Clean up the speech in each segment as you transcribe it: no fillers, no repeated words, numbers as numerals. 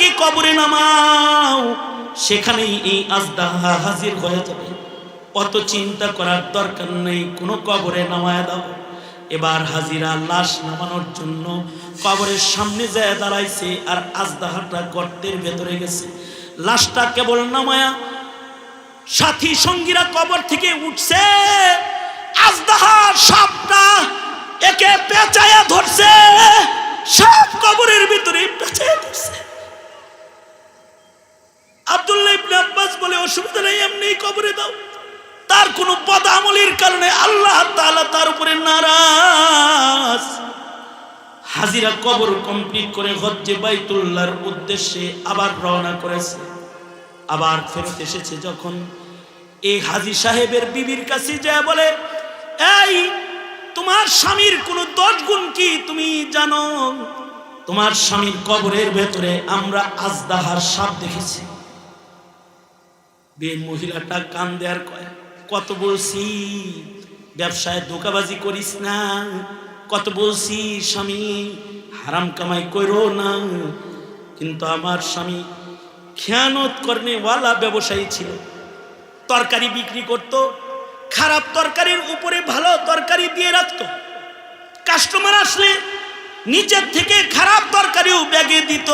আজদাহাকে কবরে নামাও, সেখানেই এই আজদাহা হাজির হয়ে যাবে। অত চিন্তা করার দরকার নেই, কোনো কবরে নামায় দাও। এবার হাজিরা লাশ নামানোর জন্য কবরের সামনে যায় দাঁড়াইছে, আর আজদাহাটা গর্তের ভেতরে গেছে। লাশটা কেবল নামায়া সাথী সঙ্গীরা কবর থেকে উঠছে, আজদাহার সাপটা একে পেঁচায়া ধরছে, সাপ কবরের ভিতরে পেঁচায়া ধরছে। আব্দুল্লাহ ইবনে আব্বাস বলে, অসুবিধা নেই, এমনি কবরে দাও। তার কোন বদআমলির কারণে আল্লাহ তাআলা তার উপরে নারাজ। হাজিরা কবর কমপ্লিট করে হজ্জে বাইতুল্লাহর উদ্দেশ্যে আবার রওনা করেছে। আবার ফেরত এসেছে যখন, এই হাজী সাহেবের বিবির কাছে যায় বলে, এই তোমার স্বামীর কোন 10 গুণ কি তুমি জানো? তোমার স্বামীর কবরের ভেতরে আমরা আজদাহার সাপ দেখেছি। বিয়ে মহিলাটা কান দেয়ার কয়, কত বলছি ব্যবসায় ধোঁকাবাজি করিস না, কত বলছি স্বামী হারাম কামাই করো না, কিন্তু আমার স্বামী খেয়ানত করনেওয়ালা ব্যবসায়ী ছিল। তরকারি বিক্রি করত, খারাপ তরকারির উপরে ভালো তরকারি দিয়ে রাখত। কাস্টমার আসলে নিচের থেকে খারাপ তরকারিও ব্যাগে দিত,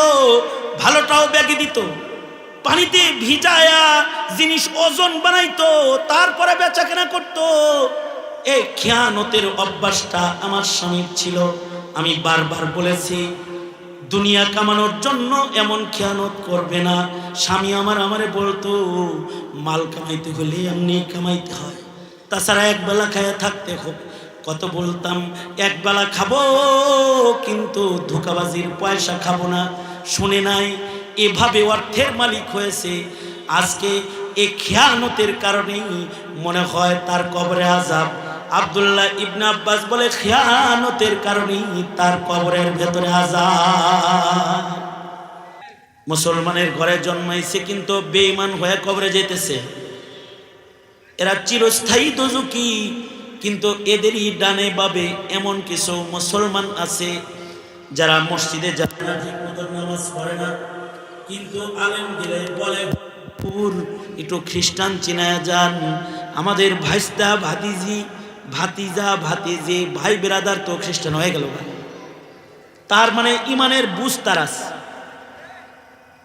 ভালোটাও ব্যাগে দিত। পানিতে ভিজায়া জিনিস ওজন বানাইতো, তারপরে বেচাকেনা করত। এই খেয়ানতের অভ্যাসটা আমার স্বামীর ছিল। আমি বারবার বলেছি, দুনিয়া কামানোর জন্য এমন খেয়ানত করবে না। স্বামী আমারে বলতো, মাল কামাইতে হলে এমনি কামাইতে হয়, তাছাড়া একবেলা খায়া থাকতে হোক। কত বলতাম, একবেলা খাবো কিন্তু ধোঁকাবাজির পয়সা খাবো না। শুনে নাই, এভাবে অর্থের মালিক হয়েছে। আজকে এই খেয়ানতের কারণেই মনে হয় তার কবরে আযাব। আব্দুল্লাহ ইবনে আব্বাস বলে, খেয়ানতের কারণেই তার কবরের ভেতরে আযাব। মুসলমানের ঘরে জন্মাইছে কিন্তু বেঈমান হয়ে কবরে যেতেছে। এরা চিরস্থায়ী দোজখী, কিন্তু এদেরই ডানে বামে এমন কিছু মুসলমান আছে যারা মসজিদে যায় না, ঠিক মতো নামাজ পড়ে না, কিন্তু আলেম দিলে বলে একটু খ্রিস্টান চিনায়া যান। আমাদের ভাইস্তা ভাতিজি, ভাতিজা ভাতিজি, ভাই বেরাদার তো খ্রিস্টান হয়ে গেল। তার মানে ইমানের বুঝ তার আছে,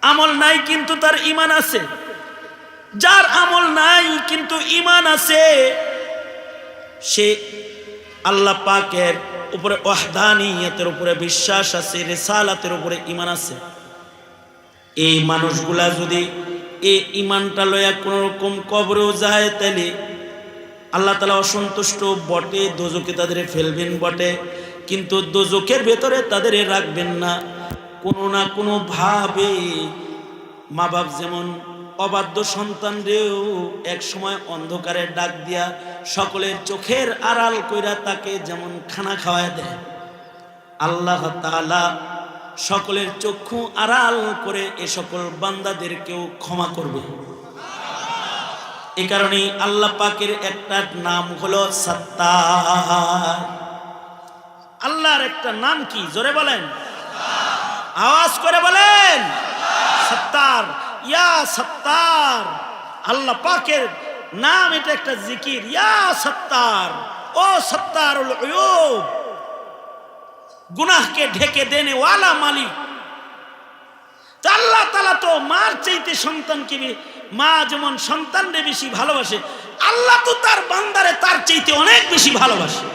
আমল নাই কিন্তু তার ইমান আছে। যার আমল নাই কিন্তু ইমান আছে, সে আল্লাহ পাকের উপরে ওয়াহদানিয়তের উপরে বিশ্বাস আছে, রিসালাতের উপরে ইমান আছে। এই মানুষগুলা যদি এই ইমানটা লয়া কোন রকম কবরেও যায়, তাহলে আল্লাহ তাআলা অসন্তুষ্ট বটে, দোজখে তাদের ফেলবেন বটে, কিন্তু দোজখের ভেতরে তাদের রাখবেন না। কোনো না কোনো ভাবে মা বাপ যেমন অবাধ্য সন্তানরেও এক সময় অন্ধকারে ডাক দিয়া সকলের চোখের আড়াল কইরা তাকে যেমন খানা খাওয়ায় দেয়, আল্লাহ তাআলা সকলের চক্ষু আড়াল করে এ সকল বান্দাদেরকেও ক্ষমা করবে। এই কারণেই আল্লাহ পাকের একটা নাম হলো সত্তার। আল্লাহর একটা নাম কি? জোরে বলেন, আওয়াজ করে বলেন, সত্তার। ইয়া সত্তার, আল্লাহ পাকের নাম, এটা একটা জিকির। ইয়া সত্তার, ও সত্তারুল উয়ুব, গুনাহকে ঢেকে দেনে ওয়ালা মালিক। আল্লাহ তাআলা তো মার চাইতে সন্তানকে, মা যেমন সন্তানরে বেশি ভালোবাসে, আল্লাহ তো তার বান্দারে তার চাইতে অনেক বেশি ভালোবাসে।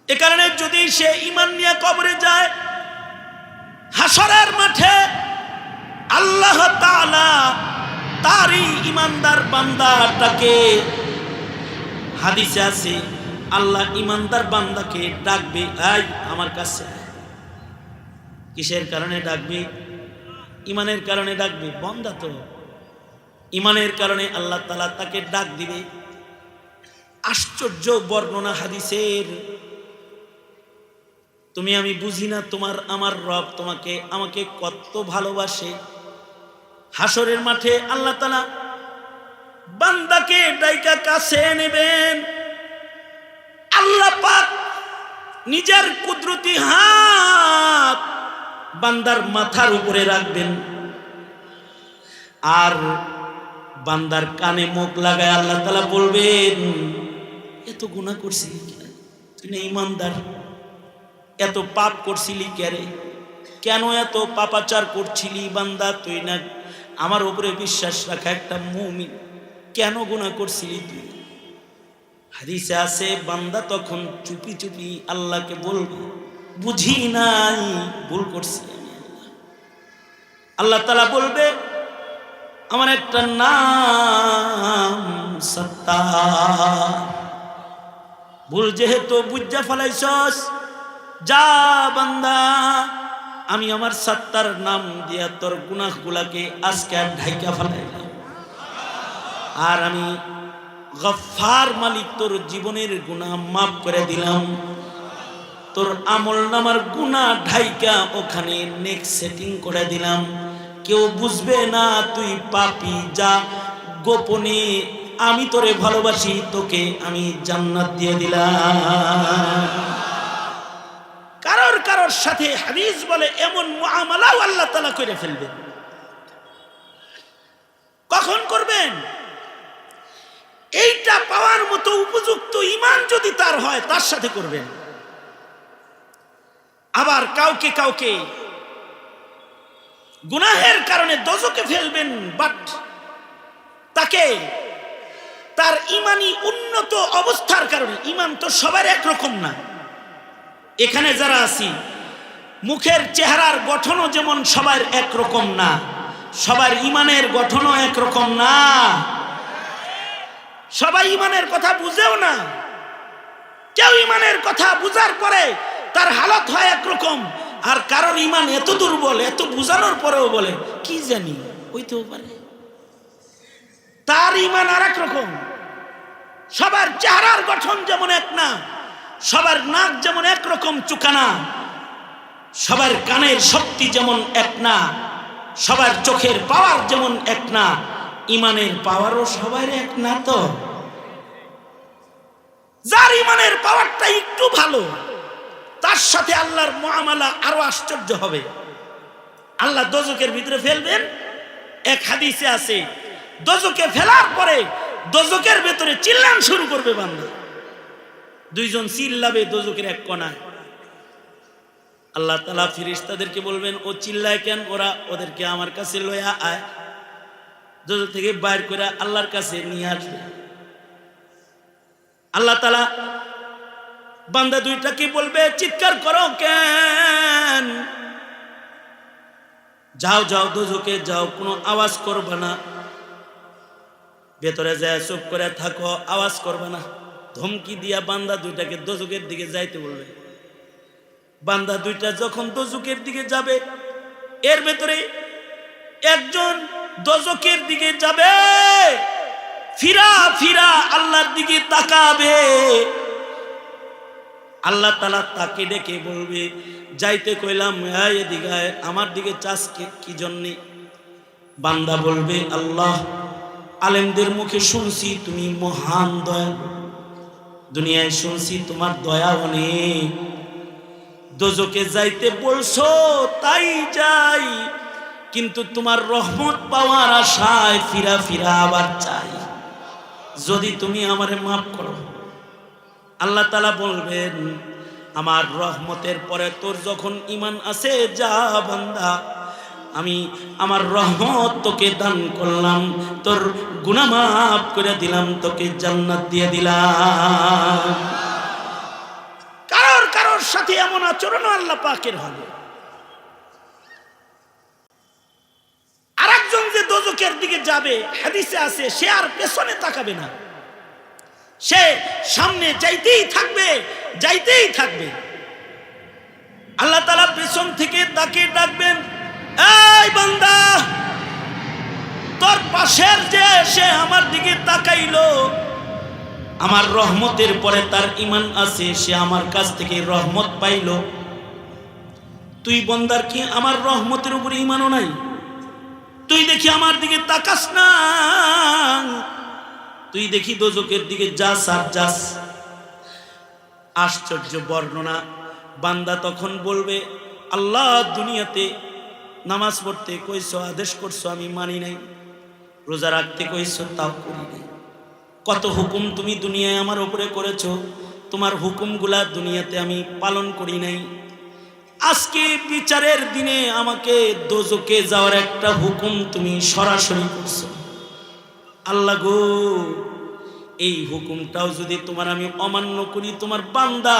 এ কারণে যদি সে ঈমান নিয়ে কবরে যায়, হাসরের মাঠে আল্লাহ তাআলা তারই ঈমানদার বান্দাটাকে, হাদিসে আছে আল্লাহ ঈমানদার বান্দাকে ডাকবে, এই আমার কাছে। কিসের কারণে ডাকবে? ঈমানের কারণে ডাকবে। বান্দা তো ঈমানের কারণে আল্লাহ তাআলা তাকে ডাক দিবে। আশ্চর্য বর্ণনা হাদিসের। তুমি আমি বুঝি না তোমার আমার রব তোমাকে আমাকে কত ভালোবাসে। হাসরের মাঠে আল্লাহ তাআলা বান্দাকে ডাইকা কাছে নেবেন। আল্লাহ পাক নিজের কুদরতি হাত বান্দার মাথার উপরে রাখবেন আর বান্দার কানে মুখ লাগায় আল্লাহ তাআলা বলবেন এত গুনাহ করছিলি তুই না ইমানদার, এত পাপ করছিলি কেরে, কেন এত পাপাচার করছিলি বান্দা, তুই না আমার উপরে বিশ্বাস রাখা একটা মুমিন, কেন গুনাহ করছিলি তুই? হাদিসে আছে বান্দা তখন চুপি চুপি আল্লাহকে বলবে বুঝি নাই ভুল করছি আমি। আল্লাহ তাআলা বলবে আমার একটা নাম সত্তার, ভুল যেহেতু বুঝা ফেলাইছস যা বান্দা আমি আমার সত্তার নাম দিয়া তোর গুনাহগুলাকে আজকে ঢাইকা ফেলাইলাম, আর আমি গফফার মালিক তোর জীবনের গুনাহ মাফ করে দিলাম, তোর আমল নামার গুনাহ ঢাইকা ওখানে নেক্সট সেটিং করে দিলাম, কেউ বুঝবে না তুই পাপী, যা গোপনে আমি তোরে ভালোবাসি, তোকে আমি জান্নাত দিয়ে দিলাম। কারোর সাথে হাদিস বলে এমন মুআমালাও আল্লাহ তাআলা করে ফেলবেন। কখন করবেন? এইটা পাওয়ার মতো উপযুক্ত ঈমান যদি তার হয় তার সাথে করবেন। আবার কাউকে কাউকে গুনাহের কারণে দোজখে ফেলবেন, বাট তাকে তার ঈমানি উন্নত অবস্থার কারণে, ঈমান তো সবার একরকম না, এখানে যারা আছি মুখের চেহারার গঠনও যেমন সবার একরকম না, সবার ঈমানের গঠনও একরকম না, সবাই ঈমানের কথা বুঝেও না, কেউ ঈমানের কথা বুঝার পরে তার হালত হয় একরকম, আর কারোর ঈমান এত দুর্বল, এত বুঝানোর পরেও বলে কি জানি হইতেও পারে, তার ঈমান আর এক রকম। সবার চেহারার গঠন যেমন এক না, সবার নাক যেমন একরকম চুকানা, সবার কানের শক্তি যেমন এক না, সবার চোখের পাওয়ার যেমন এক না, ঈমানের পাওয়ারও সবার এক না। তো যার ঈমানের পাওয়ারটা একটু ভালো তার সাথে আল্লাহর মুআমালা আরো আশ্চর্য হবে। আল্লাহ দোজখের ভিতরে ফেলবেন। এক হাদিসে আছে দোজখে ফেলার পরে দোজখের ভেতরে চিল্লান শুরু করবে বান্দা, দুইজন চিল্লাবে দোজখের এক কোণায়। আল্লাহ তাআলা ফেরেশতাদেরকে বলবেন ও চিল্লায় কেন, ওরা ওদেরকে আমার কাছে লইয়া আয়, দোজখ থেকে বাইর করে আল্লাহর কাছে নিয়ে আসবে। আল্লাহ তাআলা বান্দা দুইটাকে বলবে চিৎকার করো কেন, যাও যাও দোজখে যাও, কোনো আওয়াজ করবে না, ভেতরে যায় চুপ করে থাকো, আওয়াজ করবে না। ধমকি দিয়া বান্দা দুইটাকে দোজখের দিকে যাইতে বলবে। বান্দা দুইটা যখন দোজখের দিকে যাবে, এর ভেতরে একজন দোজখের দিকে যাবে, ফিরা ফিরা আল্লাহর দিকে তাকাবে। আল্লাহ তাআলা তাকে ডেকে বলবে যাইতে কইলাম এদিকে আমার দিকে চাস কি জন্যে? বান্দা বলবে আল্লাহ আলেমদের মুখে শুনছি তুমি মহান দয়া, দুনিয়ায় শুনছি তোমার দয়া অনেক, দোজখে যাইতে বলছো তাই যাই, কিন্তু তোমার রহমত পাওয়ার আশায় ফিরা ফিরা আবার চাই, যদি তুমি আমারে মাফ করো। আল্লাহ তাআলা বলবেন আমার রহমতের পরে তোর যখন ঈমান আছে, যা বান্দা আমি আমার রহমত তোকে দান করলাম, তোর গুনাহ মাফ করে দিলাম, তোকে জান্নাত দিয়ে দিলাম। কারোর সাথে এমন আচরণ আল্লাহ পাকের হবে। আরেকজন যে দোজখের দিকে যাবে, হাদিসে আছে সে আর পেছনে তাকাবে না, সে সামনে যাইতেই থাকবে, যাইতেই থাকবে। আল্লাহ তাআলা পেছন থেকে তাকে ডাকবেন, এই বান্দা তোর পাশের যে সে আমার দিকে তাকাইলো, আমার রহমতের পরে তার ঈমান আছে, সে আমার কাছ থেকে রহমত পাইলো, তুই বান্দার কি আমার রহমতের উপরে ঈমানও নাই? তুই দেখি আমার দিকে তাকাস না, তুই দেখি দোজখের দিকে যাস আর যাস। আশ্চর্য বর্ণনা। বান্দা তখন বলবে আল্লাহ দুনিয়াতে নামাজ পড়তে কইছো, আদেশ করছো, আমি মানি নাই। রোজা রাখতে কইছো, তাও করি নাই। কত হুকুম তুমি দুনিয়ায় আমার উপরে করেছো, তোমার হুকুমগুলা দুনিয়াতে আমি পালন করি নাই। আজকে বিচারের দিনে আমাকে দোজকে যাওয়ার একটা হুকুম তুমি সরাসরি করছো। আল্লাহ গো, এই হুকুমটাও যদি তোমার আমি অমান্য করি, তোমার বান্দা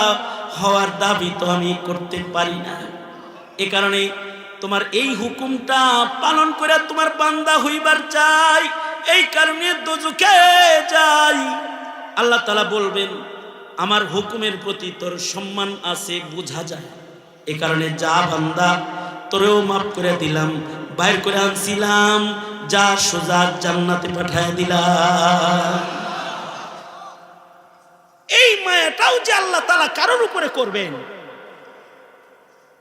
হওয়ার দাবি তো আমি করতে পারি না। এ কারণে তোমার এই হুকুমটা পালন করে তোমার বান্দা হইবার চাই, এই কারণে দোজকে যাই। আল্লাহ তাআলা বলবেন, আমার হুকুমের প্রতি তোর সম্মান আছে, বোঝা যায়। এ কারণে যা বান্দা, তোরেও মাফ করে দিলাম, বাইর করে আনছিলাম, যা সোজা জান্নাতে পাঠায় দিলাম। এই মায়াটাও যে আল্লাহ তাআলা কারোর উপরে করবেন,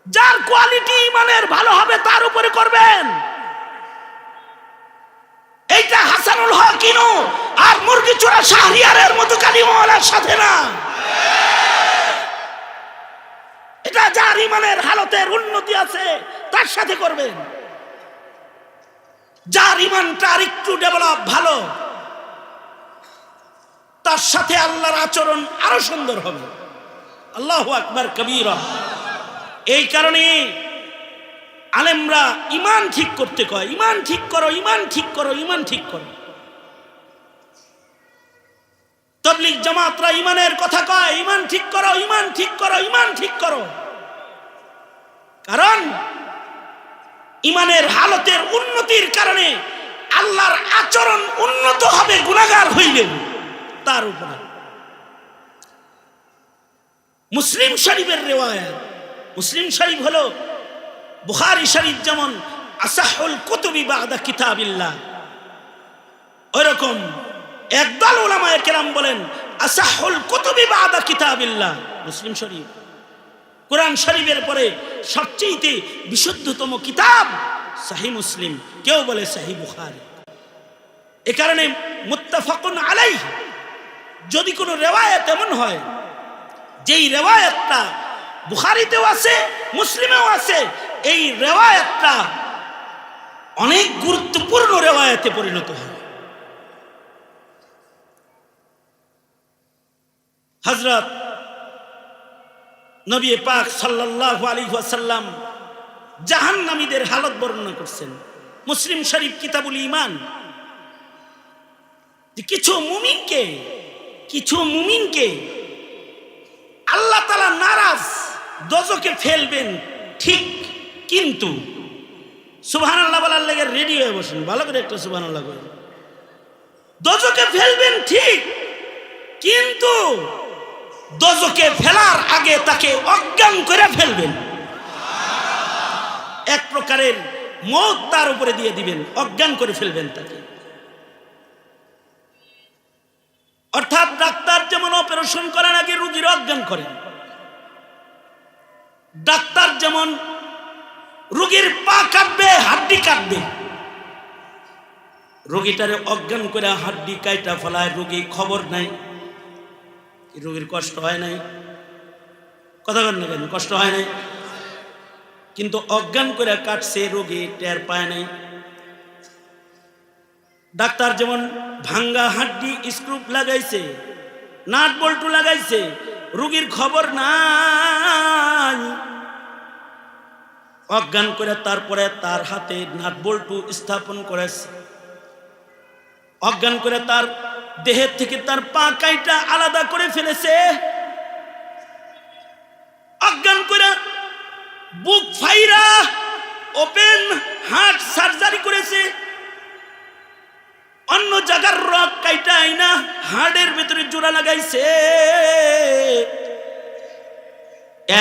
যার কোয়ালিটি ইমানের ভালো হবে তার উপরে করবেন। এইটা হাসানুল হক ইনু আর মুরগি চোরা শাহরিয়ারের মতো কালিমাওয়ালার সাথে না। এটা যার ইমানের হালতের উন্নতি আছে তার সাথে করবেন। যার ইমানটা আর একটু ডেভেলপ ভালো, তার সাথে আল্লাহর আচরণ আরো সুন্দর হবে। আল্লাহু আকবার কবীরা। এই কারণে আলেমরা ইমান ঠিক করতে কয়, ইমান ঠিক করো, ইমান ঠিক করো, ইমান ঠিক করো। তাবলীগ জামাতরা ইমানের কথা কয়, ইমান ঠিক করো, ইমান ঠিক করো, ইমান ঠিক করো। কারণ ইমানের হালতের উন্নতির কারণে আল্লাহর আচরণ উন্নত হবে গুনাহগার হইলেও তার উপরে। মুসলিম শরীফের রিওয়ায়াত, মুসলিম শরীফ হলো বুখারী শরীফ যেমন আসাহুল কুতুবি বাদা কিতাবিল্লাহ, ওইরকম একদল উলামায়ে কেরাম বলেন আসাহুল কুতুবি বাদা কিতাবিল্লাহ। মুসলিম শরীফ কোরআন শরীফের পরে সবচেয়ে বিশুদ্ধতম কিতাব সহিহ মুসলিম, কেউ বলে সহিহ বুখারী। এ কারণে মুত্তাফাকুন আলাইহি, যদি কোনো রিওয়ায়াত এমন হয় যেই রিওয়ায়াতটা বুখারীতেও আছে, মুসলিমেও আছে, এই রিওয়ায়াতটা অনেক গুরুত্বপূর্ণ রিওয়ায়াতে পরিণত হয়। হযরত নবী পাক সাল্লাল্লাহু আলাইহি ওয়াসাল্লাম জাহান্নামীদের হালত বর্ণনা করছেন। মুসলিম শরীফ কিতাবুল ঈমান, যে কিছু মুমিনকে আল্লাহ তাআলা নারাজ, দোজখে ফেলবেন ঠিক, কিন্তু সুবহানাল্লাহ বলার লাগে রেডি হয়ে বসেন, ভালো করে একটা সুবহানাল্লাহ করেন। দোজখে ফেলবেন ঠিক, কিন্তু দোজখে ফেলার আগে তাকে অজ্ঞান করে ফেলবেন। এক প্রকারের মওত তার উপরে দিয়ে দিবেন, অজ্ঞান করে ফেলবেন তাকে। অর্থাৎ ডাক্তার যেমন অপারেশন করার আগে রোগীর অজ্ঞান করেন, ডাক্তার যেমন রোগীর পা কাটবে, হাড্ডি কাটবে, রোগীটারে অজ্ঞান করে হাড্ডি কাইটা ফেলায়, রোগী খবর নাই, রোগীর কষ্ট হয় নাই, কথা বলেন না কেন, কষ্ট হয় নাই, কিন্তু অজ্ঞান করে কাটছে, রোগী টের পায় নাই। ডাক্তার যেমন ভাঙ্গা হাড্ডি স্ক্রু লাগাইছে, নাট বল্টু লাগাইছে, রোগীর খবর নাই, অজ্ঞান করে তারপরে তার হাতে নাট বল্টু স্থাপন করেছে, অজ্ঞান করে তার দেহের থেকে তার পা কাইটা আলাদা করে ফেলেছে, অজ্ঞান করে বুক ফাইরা ওপেন হার্ট সার্জারি করেছে, অন্য জায়গার রক কাইটা আইনা হার্টের ভিতরে জোড়া লাগাইছে,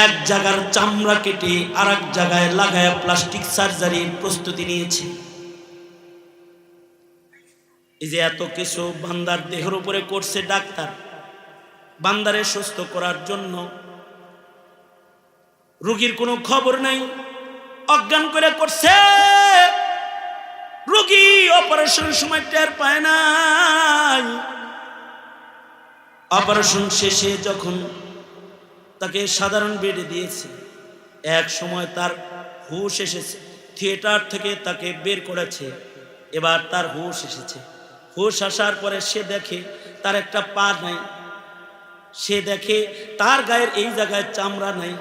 এক জায়গার চামড়া কেটে আর এক জায়গায় লাগায় প্লাস্টিক সার্জারির প্রস্তুতি নিয়েছে। এই যে এত কিছু বান্দার দেহের উপরে করছে ডাক্তার, বান্দারে সুস্থ করার জন্য, রোগীর কোনো খবর নাই, অজ্ঞান করে করছে, রোগী অপারেশনের সময় টের পায় নাই। অপারেশন শেষে যখন তাকে সাধারণ বেডে দিয়েছে, এক সময় তার হুঁশ এসেছে, থিয়েটার থেকে তাকে বের করেছে, এবার তার হুঁশ এসেছে। হুঁশ আসার পরে সে দেখে তার একটা পা নাই, সে দেখে তার গায়ের এই জায়গায় চামড়া নাই।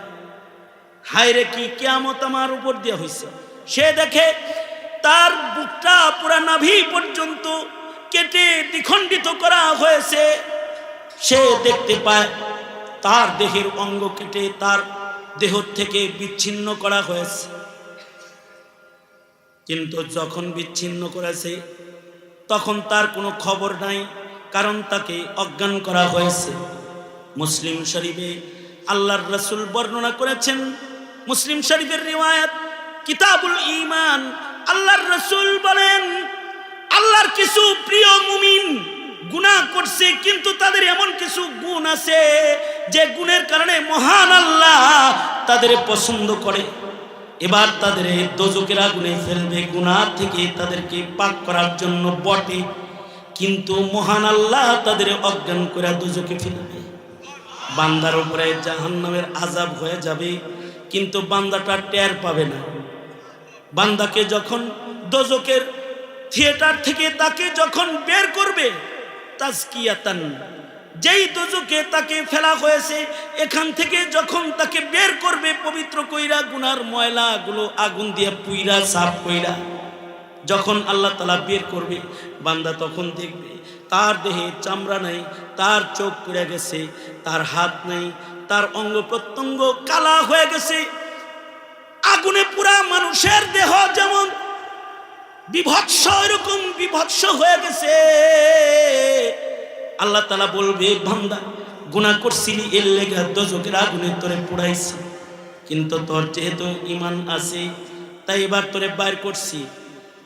হায় রে, কি কিয়ামত আমার উপর দিয়ে হয়েছে। সে দেখে তার বুকটা পুরা নাভি পর্যন্ত কেটে দ্বিখণ্ডিত করা হয়েছে। সে দেখতে পায় তার দেহের অঙ্গ কেটে তার দেহ থেকে বিচ্ছিন্ন করা হয়েছে। কিন্তু যখন বিচ্ছিন্ন করেছে তখন তার কোনো খবর নাই, কারণ তাকে অজ্ঞান করা হয়েছে। মুসলিম শরীফে আল্লাহর রাসূল বর্ণনা করেছেন, মুসলিম শরীফের রিওয়ায়াত কিতাবুল ঈমান, আল্লাহর রাসূল বলেন, আল্লাহর কিছু প্রিয় মুমিন গুনাহ করছে, কিন্তু তাদের এমন কিছু গুণ আছে যে গুণের কারণে মহান আল্লাহ তাদের পছন্দ করে। এবার তাদের দোজখের আগুনে ফেলবে, গুনাহ থেকে তাদেরকে পাক করার জন্য বটে, কিন্তু মহান আল্লাহ তাদের অজ্ঞান করে দোজখে ফেলবে। বান্দার উপরে জাহান্নামের আযাব হয়ে যাবে, কিন্তু বান্দাটা টের পাবে না। বান্দাকে যখন দোজখের থিয়েটার থেকে তাকে যখন বের করবে, তাজকিয়াতান, যেই দোজখে তাকে ফেলা হয়েছে এখান থেকে যখন তাকে বের করবে পবিত্র কইরা, গুনার ময়লা গুলো আগুন দিয়ে পুইরা সাফ কইরা যখন আল্লাহ তাআলা বের করবে, বান্দা তখন দেখবে তার দেহে চামড়া নাই, তার চোখ পুড়ে গেছে, তার হাত নাই, তার অঙ্গ প্রত্যঙ্গ কালা হয়ে গেছে। আগুনে পুরা মানুষের দেহ যেমন বিভৎস, এরকম বিভৎস হয়ে গেছে। আল্লাহ তাআলা বলবে, বান্দা গুনাহ করছিলি, এর লেগে দোজখের আগুনে তোরে পুড়াইছি, কিন্তু তোর যেহেতু ঈমান আছে তাই এবার তোরে বাইর করছি।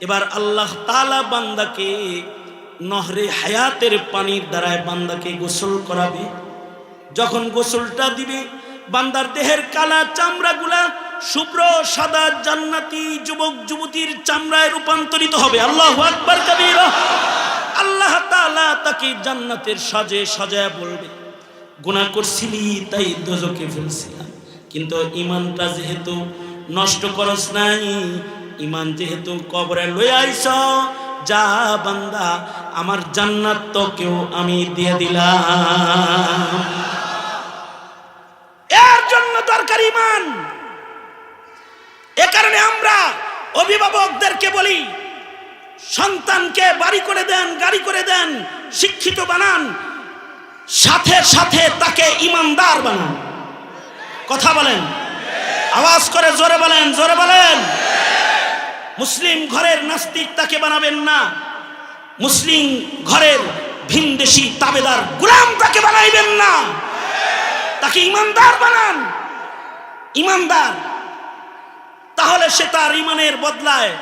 এবার আল্লাহ তাআলা বান্দাকে নহরে হায়াতের পানির দ্বারায় বান্দাকে গোসল করাবে। যখন গোসলটা দিবে, বান্দার দেহের কালা চামড়াগুলা শুভ্র সাদা জান্নাতি যুবক যুবতীর চামড়ায় রূপান্তরিত হবে। আল্লাহু আকবার কাবীরা। আল্লাহ তাআলা তাকে জান্নাতের সাজে সাজায় বলবে, গুনাহ করছিলি তাই দোজখে ফেলছিলাম, কিন্তু ঈমানটা যেহেতু নষ্ট করস নাই, ঈমান যেহেতু কবরে লয়ে আইছ, যা বান্দা আমার জান্নাত তোকেও আমি দিয়ে দিলাম। এর জন্য দরকার ঈমান। এ কারণে আমরা অভিভাবকদেরকে বলি, সন্তানকে বাড়ি করে দেন, গাড়ি করে দেন, শিক্ষিত বানান, সাথে সাথে তাকে ঈমানদার বানান। কথা বলেন, আওয়াজ করে জোরে বলেন, জোরে বলেন। মুসলিম ঘরের নাস্তিক তাকে বানাবেন না, মুসলিম ঘরের ভিনদেশী তাবেদার গোলাম তাকে বানাইবেন না, তাকে ঈমানদার বানান। ঈমানদার, তাহলে সে তার ঈমানের বদলায়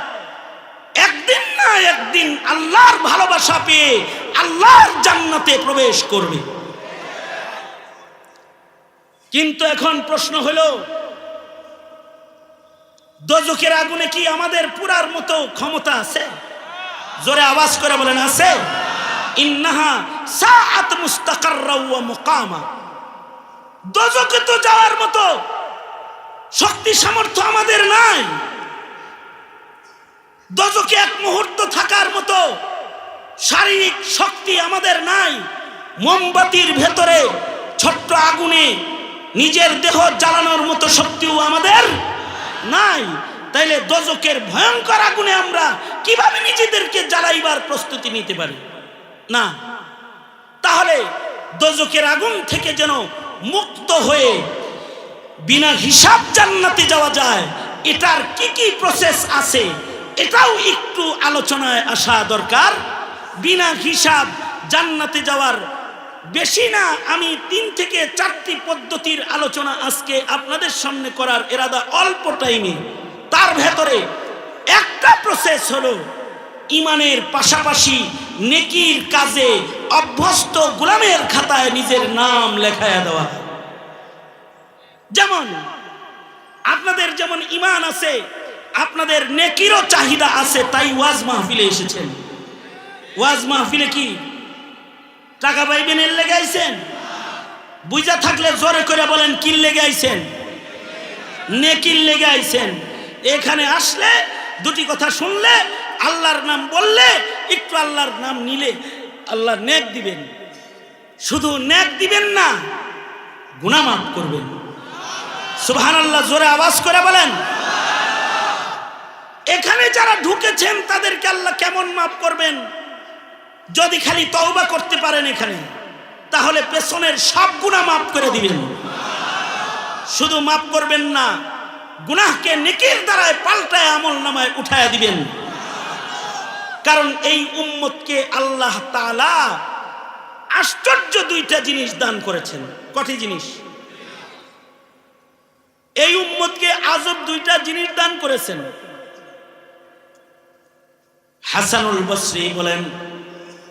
একদিন না একদিন আল্লাহর ভালোবাসা পেয়ে আল্লাহর জান্নাতে প্রবেশ করবে। কিন্তু এখন প্রশ্ন হলো, দোজখের আগুনে কি আমাদের পুরার মতো ক্ষমতা আছে? জোরে আওয়াজ করে বলেন, আছে? ইন্নাহা সাআত মুস্তাকাররা ওয়া মুকামা। দোজখে তো যাওয়ার মতো শক্তি সামর্থ্য আমাদের নাই। দোজখে এক মুহূর্ত থাকার মতো শারীরিক শক্তি আমাদের নাই। মোমবাতির ভেতরে ছোট্ট আগুনে নিজের দেহ জ্বালানোর মতো শক্তিও আমাদের নাই। তাইলে দোজখের ভয়ঙ্কর আগুনে আমরা কিভাবে নিজেদেরকে জ্বালাইবার প্রস্তুতি নিতে পারি? না। তাহলে দোজখের আগুন থেকে যেন মুক্ত হয়ে বিনা হিসাব জান্নাতে যাওয়া যায়, এটার কি কি প্রসেস আছে এটাও একটু আলোচনায় আসা দরকার। বিনা হিসাব জান্নাতে যাওয়ার বেশি না, আমি 3 থেকে 4টি পদ্ধতির আলোচনা আজকে আপনাদের সামনে করার ইরাদা অল্প টাইমে। তার ভেতরে একটা প্রসেস হলো ঈমানের পাশাপাশি নেকির কাজে অভ্যস্ত গোলামের খাতায় নিজের নাম লেখায়া দেওয়া। যেমন আপনাদের যেমন ঈমান আছে, আপনাদের নেকিরও চাহিদা আছে, তাই ওয়াজ মাহফিলে এসেছেন। ওয়াজ মাহফিলে কি টাকা পাইবেন এর লেগে আইছেন? বুঝা থাকলে জোরে করে বলেন, কি লেগে আইছেন? নেকির লেগে আইছেন। এখানে আসলে দুটি কথা শুনলে, আল্লাহর নাম বললে, একটু আল্লাহর নাম নিলে আল্লাহ নেক দিবেন। শুধু নেক দিবেন না, গুনাহ মাফ করবেন। সুবহানাল্লাহ, জোরে আওয়াজ করে বলেন। এখানে যারা ঢুকেছেন তাদেরকে আল্লাহ কেমন মাফ করবেন? যদি খালি তওবা করতে পারেন এখানে, তাহলে পেছনের সব গুনাহ মাফ করে দিবেন। শুধু মাফ করবেন না, গুনাহকে নেকির দ্বারায় পাল্টায় আমল নামায় উঠায়া দিবেন। কারণ এই উম্মতকে আল্লাহ তাআলা আশ্চর্য দুইটা জিনিস দান করেছেন। কটি জিনিস? এই উম্মতকে আজব দুইটা জিনিস দান করেছেন। হাসানুল বসরি বলেন,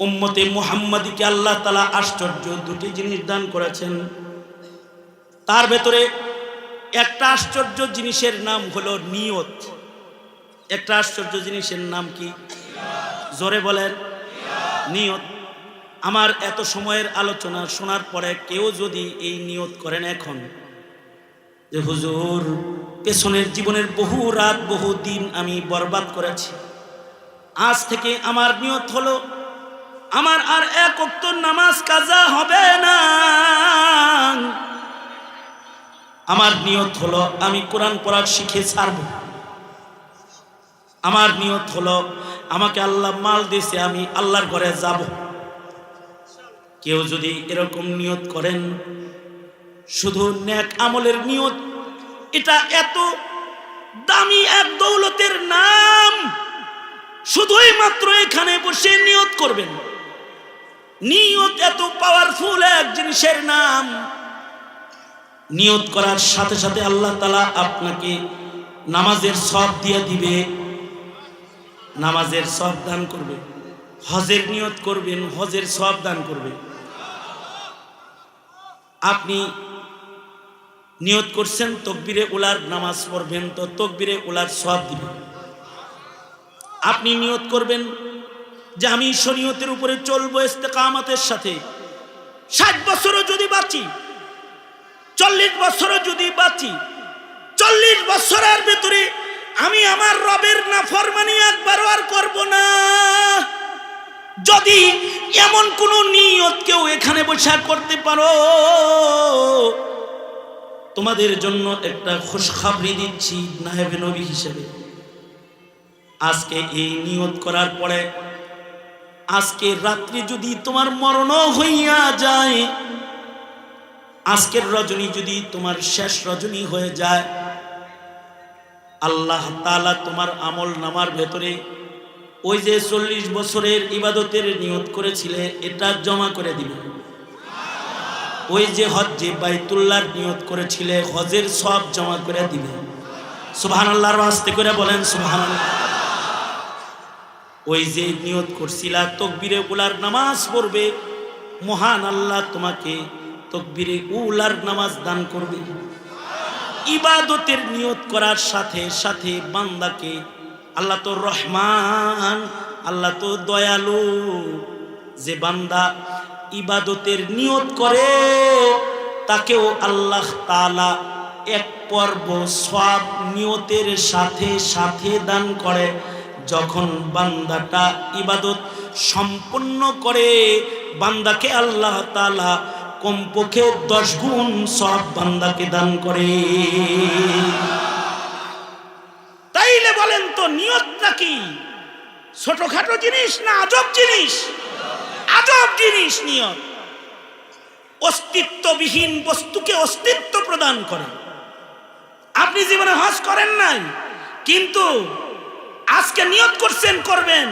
উম্মতে মুহাম্মাদীকে আল্লাহ তাআলা আশ্চর্য দুটি জিনিস দান করেছেন। তার ভেতরে একটা আশ্চর্য জিনিসের নাম হলো নিয়ত। একটা আশ্চর্য জিনিসের নাম কি? জোরে বলেন, নিয়ত। আমার এত সময়ের আলোচনা শোনার পরে কেউ যদি এই নিয়ত করেন এখন যে হুজুর, পেছনের জীবনের বহু রাত বহু দিন আমি বরবাদ করেছি, আজ থেকে আমার নিয়ত হলো আমার আর এক ওয়াক্ত নামাজ কাজা হবে না। আমার নিয়ত হলো আমি কোরআন পড়া শিখে ছাড়ব। আমার নিয়ত হলো আমাকে আল্লাহ মাল দিয়েছে, আমি আল্লাহর ঘরে যাব। কেউ যদি এরকম নিয়ত করেন, শুধু নেক আমলের নিয়ত, এটা এত দামি এক দৌলতের নাম, শুধুই মাত্র এখানে বসে নিয়ত করবেন। নিয়ত এত পাওয়ারফুল এক জিনিসের নাম। নিয়ত করার সাথে সাথে আল্লাহ তাআলা আপনাকে নামাজের সওয়াব দিয়ে দিবে, নামাজের সওয়াব দান করবে। হজের নিয়ত করবেন, হজের সওয়াব দান করবে। আপনি নিয়ত করছেন তাকবীরে উলার নামাজ পড়বেন, তো তাকবীরে উলার সওয়াব দিবেন। আপনি নিয়ত করবেন যে আমি শরীয়তের উপরে চলবো ইস্তেকামতের সাথে, 60 বছরও যদি বাঁচি, 40 বছরও যদি বাঁচি, 40 বছরের ভিতরে আমি আমার রবের নাফরমানি একবারও আর করব না। যদি এমন কোন নিয়ত কেউ এখানে বসে করতে পারো, তোমাদের জন্য একটা খুশখবরি দিচ্ছি নায়েবে নবী হিসেবে। আজকে এই নিয়ত করার পরে আজকে রাত্রি যদি তোমার মরণ হইয়া যায়, আজকের রজনী যদি তোমার শেষ রজনী হয়ে যায়, আল্লাহ তাআলা তোমার আমল নামার ভেতরে ওই যে 40 বছরের ইবাদতের নিয়ত করেছিলে এটা জমা করে দিবে। ওই যে হজ্জে বাইতুল্লাহর নিয়ত করেছিলে হজের সওয়াব জমা করে দিবে। সুবহানাল্লাহর ওয়াস্তে করে বলেন সুবহানাল্লাহ। ওই যে নিয়ত করছিলা তাকবীরে উলার নামাজ পড়বে, মহান আল্লাহ তোমাকে তাকবীরে উলার নামাজ দান করবে। ইবাদতের নিয়ত করার সাথে সাথে বান্দাকে, আল্লাহ তো রহমান, আল্লাহ তো দয়ালু, যে বান্দা ইবাদতের নিয়ত করে তাকেও আল্লাহ তাআলা এক পর্ব সওয়াব নিয়তের সাথে সাথে দান করে। যখন বান্দাটা ইবাদত সম্পন্ন করে, বান্দাকে আল্লাহ তাআলা কমপক্ষে 10 গুণ সওয়াব বান্দাকে দান করে। তাইলে বলেন তো নিয়তটা কি ছোটখাটো জিনিস না আজব জিনিস? আজব জিনিস নিয়ত। অস্তিত্ববিহীন বস্তুকে অস্তিত্ব প্রদান করে। আপনি জীবনে হজ করেন নাই, কিন্তু আজকে নিয়ত করছেন করবেন,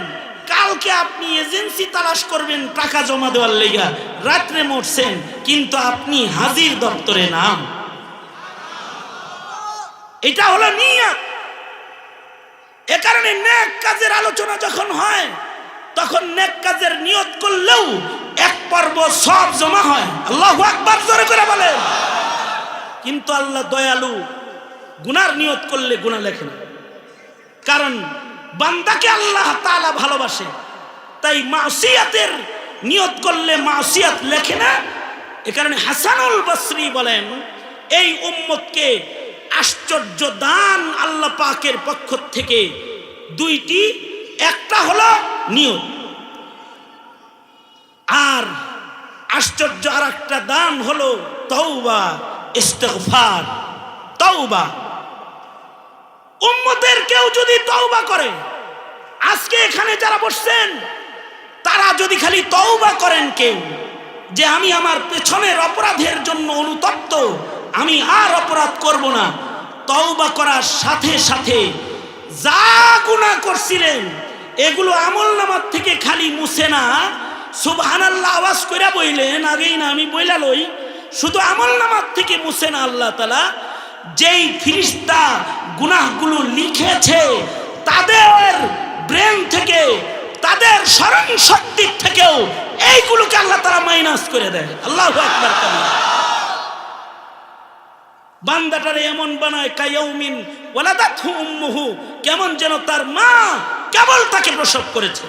কালকে আপনি এজেন্সি তালাশ করবেন টাকা জমা দেওয়ার লেগা, রাত্রে মরছেন, কিন্তু আপনি হাজির দপ্তরে নাম। এটা হলো নিয়ত। এ কারণে নেক কাজের আলোচনা যখন হয়, তখন নেক কাজের নিয়ত করলেও এক পর্ব সব জমা হয়। আল্লাহু আকবার জোরে করে বলে। কিন্তু আল্লাহ দয়ালু, গুনার নিয়ত করলে গুনাহ লেখেন। কারণ বান্দাকে আল্লাহ তাআলা ভালোবাসে, তাই মাসিয়াতের নিয়ত করলে মাসিয়াত লেখে না। এ কারণে হাসানুল বসরি বলেন, এই উম্মতকে আশ্চর্য দান আল্লাহ পাকের পক্ষ থেকে দুইটি, একটা হলো নিয়ত, আর আশ্চর্য আর একটা দান হলো তওবা, ইস্তিগফার। তওবা, উম্মতের কেউ যদি তওবা করে, আজকে এখানে যারা বসছেন তারা যদি খালি তওবা করেন কেউ, যে আমি আমার পেছনের অপরাধের জন্য অনুতপ্ত, আমি আর অপরাধ করব না, তওবা করার সাথে সাথে যা গুনাহ করছিলেন এগুলো আমলনামার থেকে খালি মুছে না, সুবহানাল্লাহ আওয়াজ কইরা বইলেন, আগেই না আমি বইলা লই, শুধু আমলনামার থেকে মুছে না, আল্লাহ তাআলা যেই ফেরেশতা গুনাহগুলো লিখেছে তাদের ব্রেন থেকে, তাদের স্মরণ শক্তির থেকেও এইগুলোকে আল্লাহ তাআলা মাইনাস করে দেয়। আল্লাহু আকবার। বান্দাটারে এমন বানায় কায়াউমিন ওয়ালাদাতহু উম্মুহু, কেমন যেন তার মা কেবল তাকে প্রসব করেছে।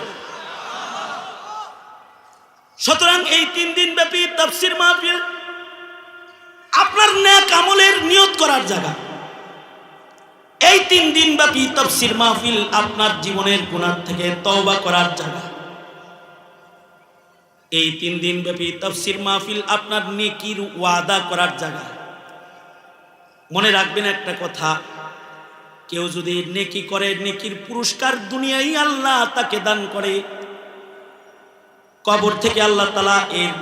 সুতরাং এই 3 দিন ব্যাপী তাফসীর মাহফিল আপনার নেক আমলের নিয়ত করার জায়গা। এই 3 দিন ব্যাপী তাফসীর মাহফিল আপনার জীবনের গুনাহ থেকে তওবা করার জায়গা। এই 3 দিন ব্যাপী তাফসীর মাহফিল আপনার নেকির ওয়াদা করার জায়গা। মনে রাখবেন একটা কথা, কেউ যদি নেকি করে, নেকির পুরস্কার দুনিয়ায় আল্লাহ তাকে দান করে, কবর থেকে আল্লাহ তাআলা এর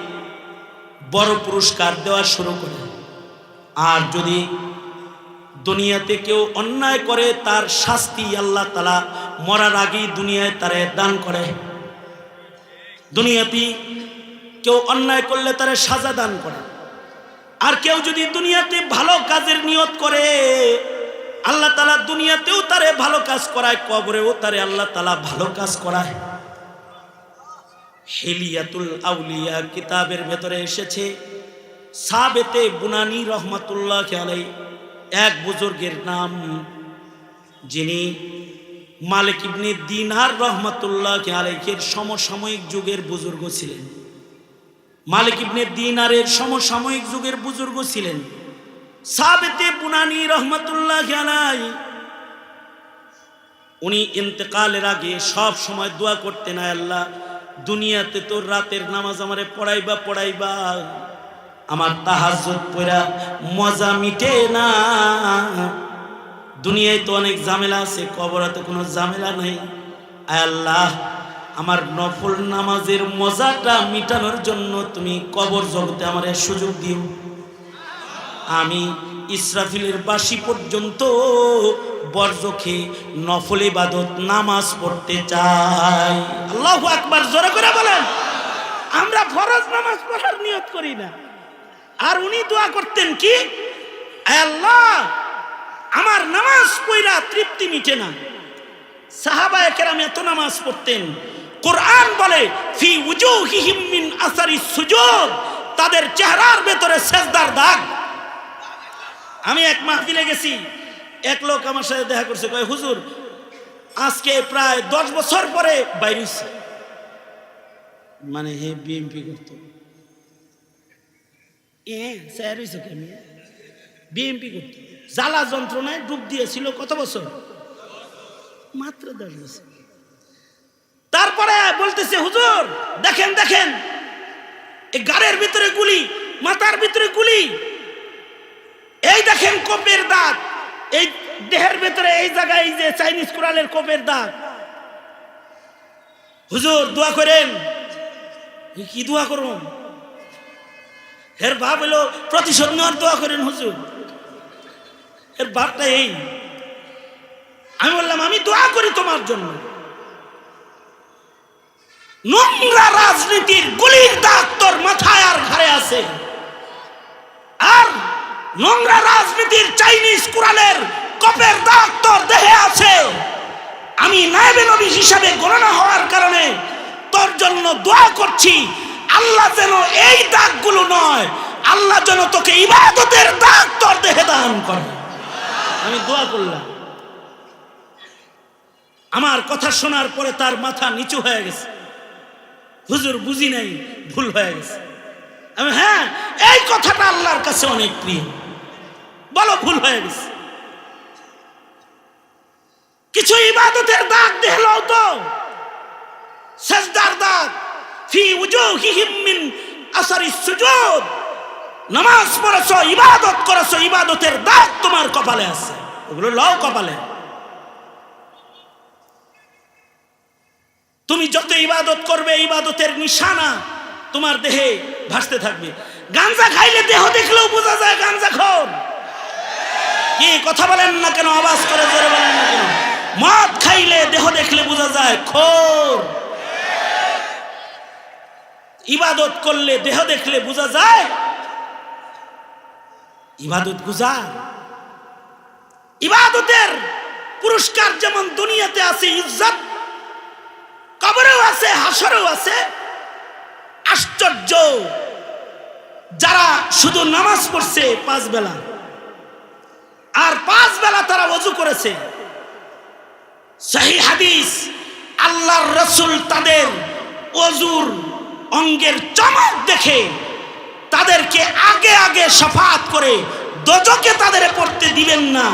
বড় পুরস্কার দেওয়া শুরু করে। আর যদি দুনিয়াতে কেউ অন্যায় করে, তার শাস্তি আল্লাহ তাআলা মরার আগেই দুনিয়ায় তারে দান করে। দুনিয়াতে কেউ অন্যায় করলে তারে সাজা দান করে। আর কেউ যদি দুনিয়াতে ভালো কাজের নিয়ত করে, আল্লাহ তাআলা দুনিয়াতেও তারে ভালো কাজ করায়, কবরেও তারে আল্লাহ তাআলা ভালো কাজ করায়। হিলিয়াতুল আউলিয়া কিতাবের ভেতরে এসেছে, সাবেতে বুনানি রহমাতুল্লাহ আলাইহি এক বুজুর্গের নাম, যিনি মালিক ইবনে দিনার রহমাতুল্লাহ আলাইহির সমসাময়িক যুগের বুজুর্গ ছিলেন। মালিক ইবনে দিনারের সমসাময়িক যুগের বুজুর্গ ছিলেন সাবেতে বুনানি রহমাতুল্লাহ আলাইহি। উনি ইন্তেকালের আগে সব সময় দোয়া করতেন, আল্লাহ দুনিয়াতে তো রাতের নামাজ আমারে পড়াইবা, আমার তাহাজ্জুদ পড়া মজা মিটে না, দুনিয়ায় তো অনেক ঝামেলা আছে, কবরে তো কোনো ঝামেলা নাই, আল্লাহ আমার নফল নামাজের মজাটা মিটানোর জন্য তুমি কবর জগতে আমারে সুযোগ দিও। আমি ইসরাফিলের বাঁশি পর্যন্ত বরজখে নফল ইবাদত নামাজ পড়তে চাই। আল্লাহু আকবার, জোরে করে বলেন। আমরা ফরজ নামাজ পড়ার নিয়ত করি না, আর উনি দোয়া করতেন কি, আল্লাহ আমার নামাজ পড়া তৃপ্তি মিটে না। সাহাবায়ে কেরাম এত নামাজ পড়তেন, কোরআন বলে ফি উজুহিহিম মিন আসারিস সুজুদ, তাদের চেহারার ভেতরে সেজদার দাগ। আমি এক মাহফিলে গেছি, এক লোক আমার সাথে দেখা করছে, কয় হুজুর আজকে প্রায় 10 বছর পরে বাইরে হইছে, মানে হে বিএমপি করতো, বিএমপি করতো, জ্বালা যন্ত্রণায় ডুব দিয়েছিল। কত বছর? মাত্র 10 বছর। তারপরে বলতেছে হুজুর দেখেন দেখেন, এই গাড়ের ভিতরে গুলি, মাথার ভিতরে গুলি, এই দেখেন কোপের দাগ, এই দেহের ভিতরে এই জায়গায় এই যে চাইনিজ কোরালের কোপের দাগ। হুজুর দোয়া করেন। কি দোয়া করুন? এর ভাব হলো প্রতিশোধ নেওয়ার দোয়া করেন হুজুর। এর ভাবটা এই। আমি বললাম আমি দোয়া করি তোমার জন্য। নোংরা রাজনীতির গুলির দাগ তোর মাথায় আর ঘাড়ে আছে, আর নোংরা রাজনীতির চাইনিজ কুরালের কপের দাগ তোর দেহে আছে। আমি নায়েবে নবী হিসাবে গণনা হওয়ার কারণে তোর জন্য দোয়া করছি, আল্লাহ যেন এই দাগগুলো নয়, আল্লাহ যেন তোকে ইবাদতের দাগ তোর দেহে দান করে। আমি দোয়া করলাম। আমার কথা শোনার পরে তার মাথা নিচু হয়ে গেছে, হুজুর বুঝি নাই, ভুল হয়ে গেছে। আমি হ্যাঁ, এই কথাটা আল্লাহর কাছে অনেক প্রিয়, বলো ভুল হয়ে গেছে। কিছু ইবাদতের দাগ দেখলো তো, সাজদার দাগ, ফি উজুহিহিম মিন আসারিস সুজুদ। নামাজ পড়েছো, ইবাদত করেছো, ইবাদতের দাগ তোমার কপালে আছে, ওগুলো লও কপালে। তুমি যত ইবাদত করবে, ইবাদতের নিশানা তোমার দেহে ভাসতে থাকবে। গাঞ্জা খাইলে দেহ দেখলেও বোঝা যায় গাঞ্জাখোর। কি কথা বলেন না কেন? আওয়াজ করে জোরে বলেন না কেন? মদ খাইলে দেহ দেখলে বোঝা যায় খোর। ইবাদত করলে দেহ দেখলে বোঝা যায় ইবাদত গুজার। ইবাদতের পুরস্কার যেমন দুনিয়াতে আছে ইজ্জত, কবরেও আছে, হাসরেও আছে। আশ্চর্য, যারা শুধু নামাজ পড়ছে 5 বেলা, আর 5 বেলা তারা ওযু করেছে, সহিহ হাদিস, আল্লাহর রাসূল তাদের ওযুর অঙ্গের চমক দেখে তাদেরকে আগে আগে শাফাত করে, দোজখে তাদের পড়তে দিবেন না,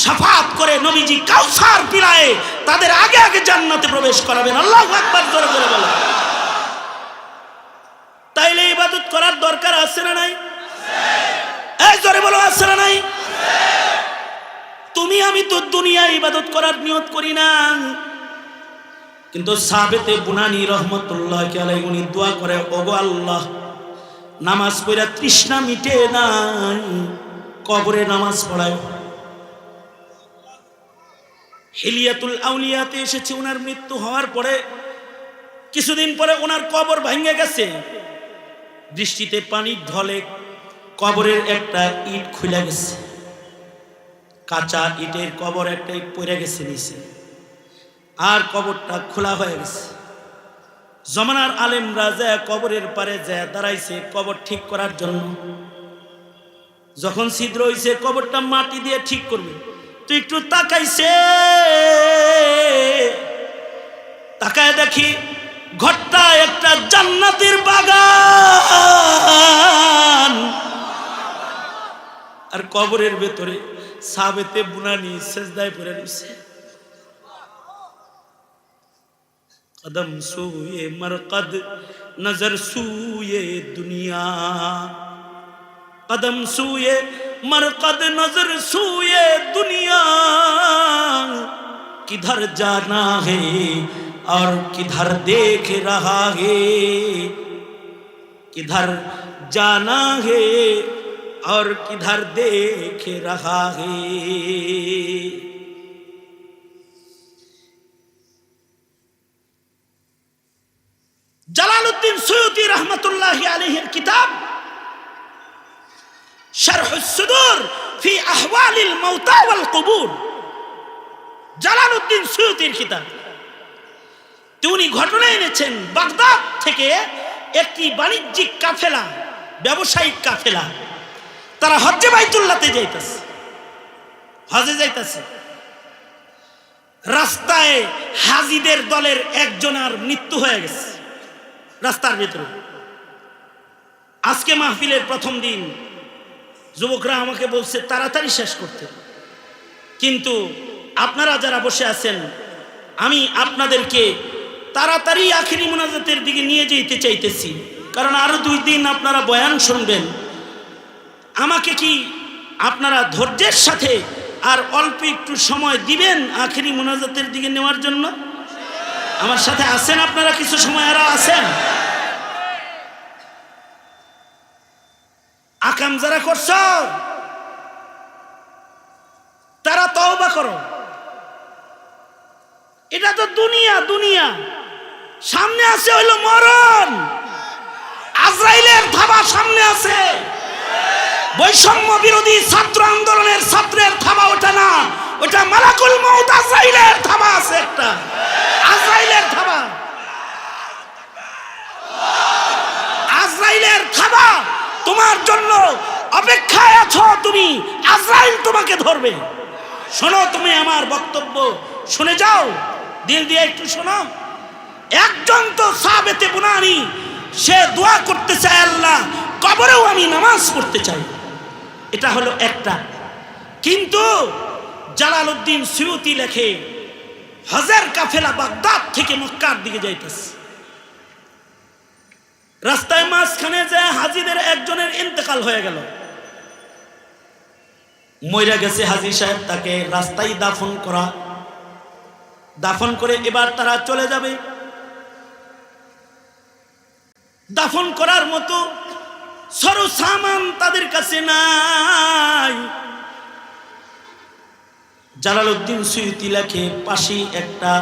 শাফাত করে নবীজি কাউসার পিলায়ে তাদের আগে আগে জান্নাতে প্রবেশ করাবেন। আল্লাহু আকবার, জোরে জোরে বলো। তাইলে ইবাদত করার দরকার আছে না নাই? এই জোরে বলো, আছে না নাই? তুমি আমি তো দুনিয়ায় ইবাদত করার নিয়ত করি না, কিন্তু সাবেতে বুনানি রহমতুল্লাহি আলাইহি উনি দোয়া করে, ওগো আল্লাহ, নামাজ পড়া তৃষ্ণা মিটে নাই, কবরে নামাজ পড়ায়। হিলিয়াতুল আউলিয়াতে এসেছে, ওনার মৃত্যু হওয়ার পরে কিছুদিন পরে ওনার কবর ভেঙে গেছে, বৃষ্টিতে পানির ঢলে কবরের একটা ইট খুলে গেছে, কাঁচা ইটের কবর একটা ইট পড়ে গেছে নিচে, আর কবরটা খোলা হয়ে গেছে। জমানার আলেমরা যায় কবরের পারে যায় দাঁড়াইছে কবর ঠিক করার জন্য। যখন ছিদ্র হইছে কবরটা মাটি দিয়ে ঠিক করবে, তো একটু তাকাইছে, তাকায় দেখি ঘরটা একটা জান্নাতের বাগান, আর কবরের ভেতরে সাবেতে বুনানি সেজদায় পড়ে রয়েছে। कदम सूए मरकद नजर सूए दुनिया, कदम सूए मरकद नजर सूए दुनिया, किधर जाना है और किधर देख रहा है, किधर जाना है और किधर देख रहा है। জালালউদ্দিন সুয়ুতি রহমতুল্লাহি আলাইহির কিতাব শারহুস সুদুর ফি আহওয়ালিল মাউতা ওয়াল কুবুর, জালালউদ্দিন সুয়ুতির কিতাব। তিনি ঘটনা এনেছেন, বাগদাদ থেকে একটি বাণিজ্যিক কাফেলা, ব্যবসায়িক কাফেলা, তারা হজ্জে বাইতুল্লাহতে যাইতেছে, হজে যাইতেছে। রাস্তায় হাজিদের দলের একজনের মৃত্যু হয়ে গেছে রাস্তার ভিতরে। আজকে মাহফিলের প্রথম দিন, যুবকরা আমাকে বলছে তাড়াতাড়ি শেষ করতে, কিন্তু আপনারা যারা বসে আছেন, আমি আপনাদেরকে তাড়াতাড়ি আখিরি মুনাজাতের দিকে নিয়ে যেতে চাইতেছি, কারণ আরো 2 দিন আপনারা বয়ান শুনবেন। আমাকে কি আপনারা ধৈর্যের সাথে আর অল্প একটু সময় দিবেন আখিরি মুনাজাতের দিকে নেওয়ার জন্য? আমার সাথে আছেন আপনারা? কিছু সময় আরো আছেন? আকাম যারা করছো তারা তওবা করো। এটা তো দুনিয়া, দুনিয়া সামনে আছে হইল মরণ, আজরাইলের থাবা সামনে আছে। বৈষম্য বিরোধী ছাত্র আন্দোলনের ছাত্রের থাবা ওটা না, ওটা মালাকুল মউত আজরাইলের থাবা আছে একটা, আজরাইলের থাবা, আজরাইলের থাবা তোমার জন্য অপেক্ষায় আছো তুমি, আজরাইল তোমাকে ধরবে। শোনো, তুমি আমার বক্তব্য শুনে যাও, দিল দিয়ে একটু শোনো। একজন তো সাবেতে বুনানি, সে দোয়া করতে চায়, আল্লাহ কবরেও আমি নামাজ পড়তে চাই, এটা হলো একটা। কিন্তু জালালউদ্দিন সুয়ুতি লেখে, হজের কাফেলা বাগদাদ থেকে মক্কার দিকে যাইতেছে। রাস্তায় মাঝখানে যে হাজিদের একজনের ইন্তেকাল হয়ে গেল, মইরা গেছে হাজী সাহেব, তাকে রাস্তায় দাফন করে এবার তারা চলে যাবে। দাফন করার মতো সরু সামান তাদের কাছে নাই। জালালউদ্দিন সুয়ুতি লেখে, পাশে একটা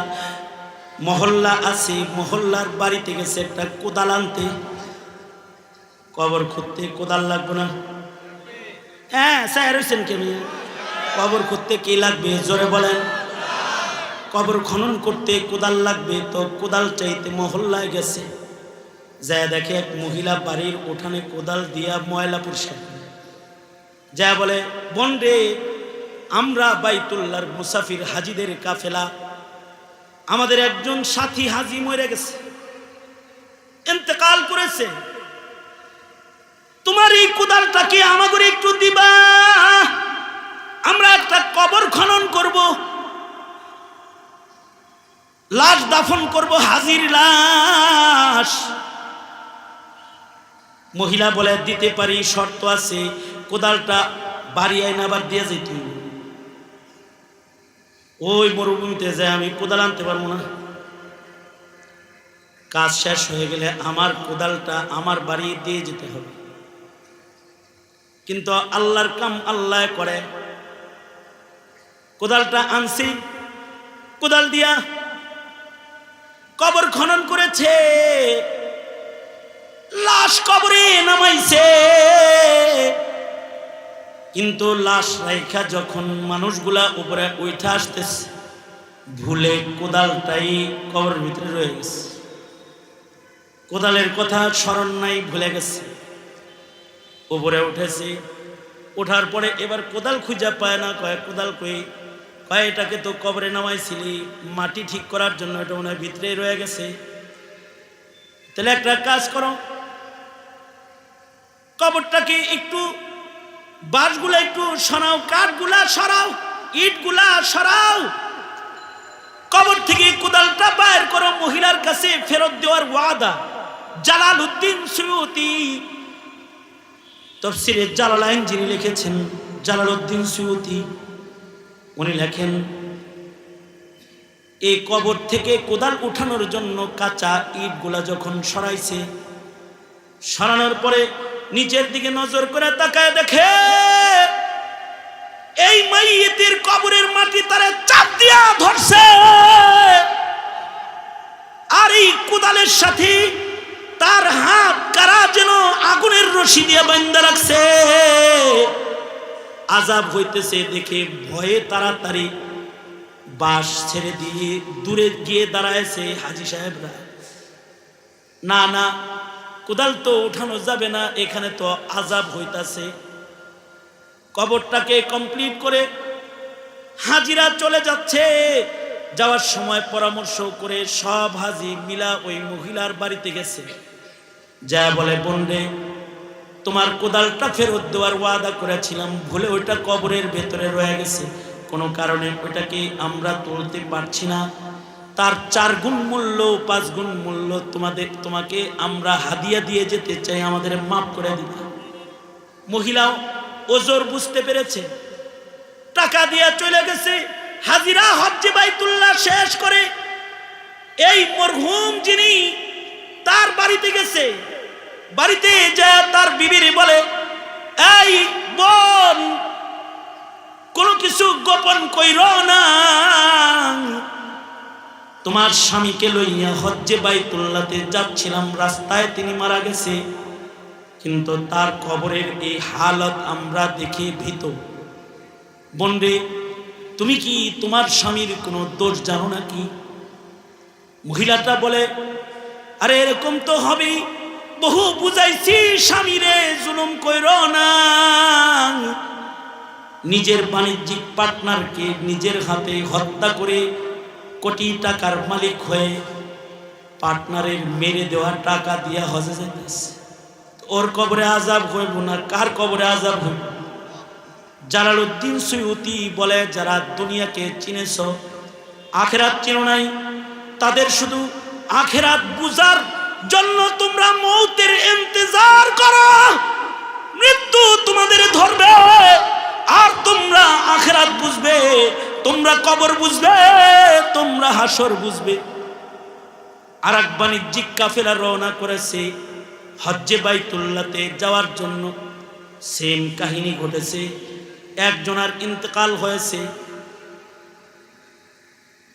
মহল্লা আছে, মহল্লার বাড়িতে গেছে একটা কোদাল আনতে। কবর খুঁড়তে কোদাল লাগবে না? হ্যাঁ, স্যার হোসেন কেমি, কবর খুঁড়তে কি লাগবে জোরে বলেন? কবর খনন করতে কোদাল লাগবে, তো কোদাল চাইতে মহল্লায় গেছে। যা দেখে এক মহিলা বাড়ির উঠানে কোদাল দিয়া ময়লা পরিষ্কার করে। যা বলে, বোন রে, আমরা বাইতুল্লাহর মুসাফির হাজিদের কাফেলা, আমাদের একজন সাথী হাজি মরে গেছে, ইন্তেকাল করেছে, তোমার এই কোদালটাকে আমাদের একটু দিবা, আমরা একটা কবর খনন করব, লাশ দাফন করব, হাজির লাশ। মহিলা বলে, দিতে পারি, শর্ত আছে, কোদালটা বাড়ি আইন আবার দিয়ে যেতে হইব। ওই মরুভূমিতে যায় আমি কোদাল আনতে পারবো না, কাজ শেষ হয়ে গেলে আমার কোদালটা আমার বাড়ি দিয়ে যেতে হবে। কিন্তু আল্লাহর কাম আল্লাহ করে। কোদালটা আনছি, কোদাল দিয়া কবর খনন করেছে, লাশ কবরে নামাইছে। কিন্তু লাশ রাইখা যখন মানুষগুলা উপরে উঠে আসতেছে, ভুলে কোদালটাই কবরের ভিতরে রয়ে গেছে। কোদালের কথা স্মরণ নাই, ভুলে গেছে। উপরে উঠেছে, ওঠার পরে এবার কোদাল খুঁজে পায় না। কয় কোদাল কই? কয় এটাকে তো কবরে নামাইছিলি, মাটি ঠিক করার জন্য, এটা মনে হয় ভিতরে রয়ে গেছে। তাহলে একটা কাজ করো, কবরটাকে একটু বাঁশগুলা একটু সরাও, কাঠগুলা সরাও, ইটগুলা সরাও, কবর থেকে কোদালটা বাইর করো, মহিলার কাছে ফেরত দেওয়ার ওয়াদা। জালালউদ্দিন সুয়ুতি তাফসীরে জালালাইন যিনি লিখেছেন, জালালউদ্দিন সুয়ুতি, উনি লেখেন, এই কবর থেকে কোদাল উঠানোর জন্য কাঁচা ইটগুলা যখন সরাইছে, সরানোর পরে নিচের দিকে নজর করে তাকায় দেখে এই মাইয়িতের কবরের মাটি তারে চাপ দিয়া ধরছে, আর এই কোদালের সাথে তার হাত কারা যেন আগুনের রশি দিয়ে বাঁধা রাখছে। আযাব হইতেছে দেখে ভয়ে তাড়াতাড়ি বাঁশ ছেড়ে দিয়ে দূরে গিয়ে দাঁড়ায়ছে হাজী সাহেবরা। না না, কোদাল তো উঠানো যাবে না, এখানে তো আযাব হইতাছে। কবরটাকে কমপ্লিট করে হাজিরা চলে যাচ্ছে। যাওয়ার সময় পরামর্শ করে সব হাজি মিলা ওই মহিলার বাড়িতে গেছে। যা বলে, বোন রে, তোমার কোদালটা ফেরত দেওয়ার ওয়াদা করেছিলাম, ভুলে ওইটা কবরের ভেতরে রয়ে গেছে, কোনো কারণে ওইটাকে আমরা তুলতে পারছি না, তার 4 গুণ মূল্য 5 গুণ মূল্য তোমাকে আমরা হাদিয়া দিয়ে যেতে চাই, আমাদের মাফ করে দিবে। মহিলাও ওজোর বুঝতে পেরেছে, টাকা দিয়ে চলে গেছে। হাজিরা হজ্জে বাইতুল্লাহ শেষ করে এই মরহুম যিনি তার বাড়িতে গেছে, বাড়িতে যা তার বিবিরে বলে, এই বোন, কোনো কিছু গোপন কইরো না, তোমার স্বামীকে লইয়া হজ্জে বাইতুল্লাহতে যাচ্ছিলাম, রাস্তায় তিনি মারা গেছে, কিন্তু তার কবরের এই হালত আমরা দেখে ভীত। বোন রে, তুমি কি তোমার স্বামীর কোনো দোষ জানো নাকি? মহিলাটা বলে, আরে এরকম তো হবেই, বহু বুঝাইছি স্বামীরে, জুলুম কইরো না। নিজের বাণিজ্যিক পার্টনারকে নিজের হাতে হত্যা করে কোটি টাকার মালিক হয়ে পার্টনারের মেরে দেওয়া টাকা দিয়া হজে যাইতেছে, ওর কবরে আযাব হইব না? কার কবরে আযাব হইব? জালালউদ্দিন সুয়ুতি বলে, যারা দুনিয়াকে চিনেছ, আখেরাত চিনো নাই, তাদের শুধু আখেরাত বুঝার জন্য তোমরা মৌতের ইন্তজার করো। মৃত্যু তোমাদের ধরবে আর তোমরা আখেরাত বুঝবে, তোমরা কবর বুঝবে, তোমরা হাসর বুঝবে। আর এক বাণিজ্যিক কাফেলা রওনা করেছে হজ্জে বাইতুল্লাহতে যাওয়ার জন্য। সেম কাহিনী ঘটেছে, একজনের ইন্তেকাল হয়েছে।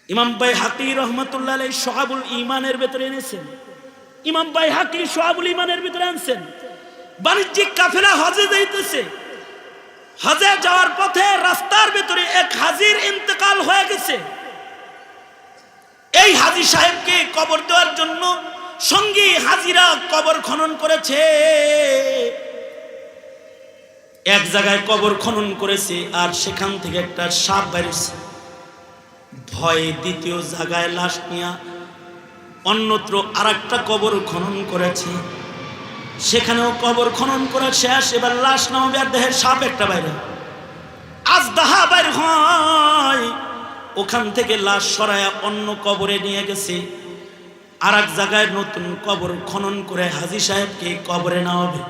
ইমাম বাইহাকি রহমতুল্লাহ আলাইহি শুআবুল ঈমানের ভিতরে এনেছেন। ইমাম বাইহাকি শুআবুল ঈমানের ভিতরে আনছেন, বাণিজ্যিক কাফেলা হজে যাইতেছে। হজে যাওয়ার পথে রাস্তার ভিতরে এক হাজির ইন্তেকাল হয়ে গেছে। এই হাজী সাহেবকে কবর দেওয়ার জন্য সঙ্গী হাজিরা কবর খনন করেছে। এক জায়গায় কবর খনন করেছে আর সেখান থেকে একটা সাপ বেরিয়েছে। ভয়ে দ্বিতীয় জায়গায় লাশ নিয়ে অন্যত্র আরেকটা কবর খনন করেছে। সেখানেও কবর খনন করে শেষ, এবার লাশ নামাবে আর দেহের সাপ একটা বাইরে আজদাহা বাইর হয়। ওখান থেকে লাশ সরায়া অন্য কবরে নিয়ে গেছে। আর এক জায়গায় নতুন কবর খনন করে হাজী সাহেবকে কবরে নামাবে,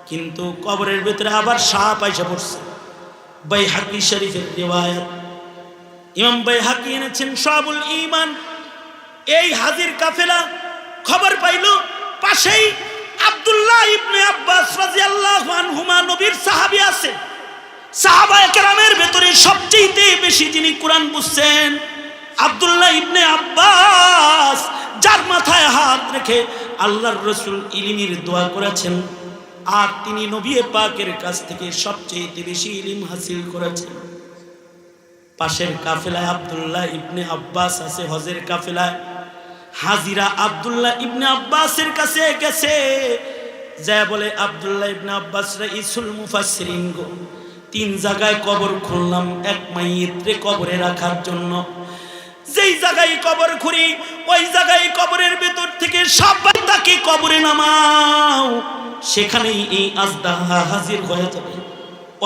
কিন্তু কবরের ভিতরে আবার সাপ আইসা পড়ছে। বাইহাকি শরীফের রিওয়ায়াত, ইমাম বাইহাকি এনেছেন শুআবুল ঈমান। এই হাজির কাফেলা খবর পাইল পাশেই আব্দুল্লাহ ইবনে আব্বাস রাদিয়াল্লাহু আনহুমা নবীর সাহাবী আছে। সাহাবায়ে কেরামের ভেতরে সবচেয়ে বেশি যিনি কোরআন বুঝছেন আব্দুল্লাহ ইবনে আব্বাস, যার মাথায় হাত রেখে আল্লাহর রাসূল ইলমের দোয়া করেছেন। আর তিনি নবী পাকের কাছ থেকে সবচেয়ে বেশি ইলম হাসিল করেছেন। পাশের কাফেলায় আব্দুল্লাহ ইবনে আব্বাস আছে, হজের কাফেলায়। হাজিরা আব্দুল্লাহ ইবনে আব্বাসের কাছে গেছে, যা বলে আব্দুল্লাহ ইবনে আব্বাস রাইসুল মুফাসসিরিন গো, 3 জায়গায় কবর খুঁড়লাম এক মাইয়িতরে কবরে রাখার জন্য। যেই জায়গায় কবর খুঁড়ি ওই জায়গায় কবরের ভেতর থেকে সবাইকে কবরে নামাও, সেখানেই এই আজদাহা হাজির হয়ে যাবে।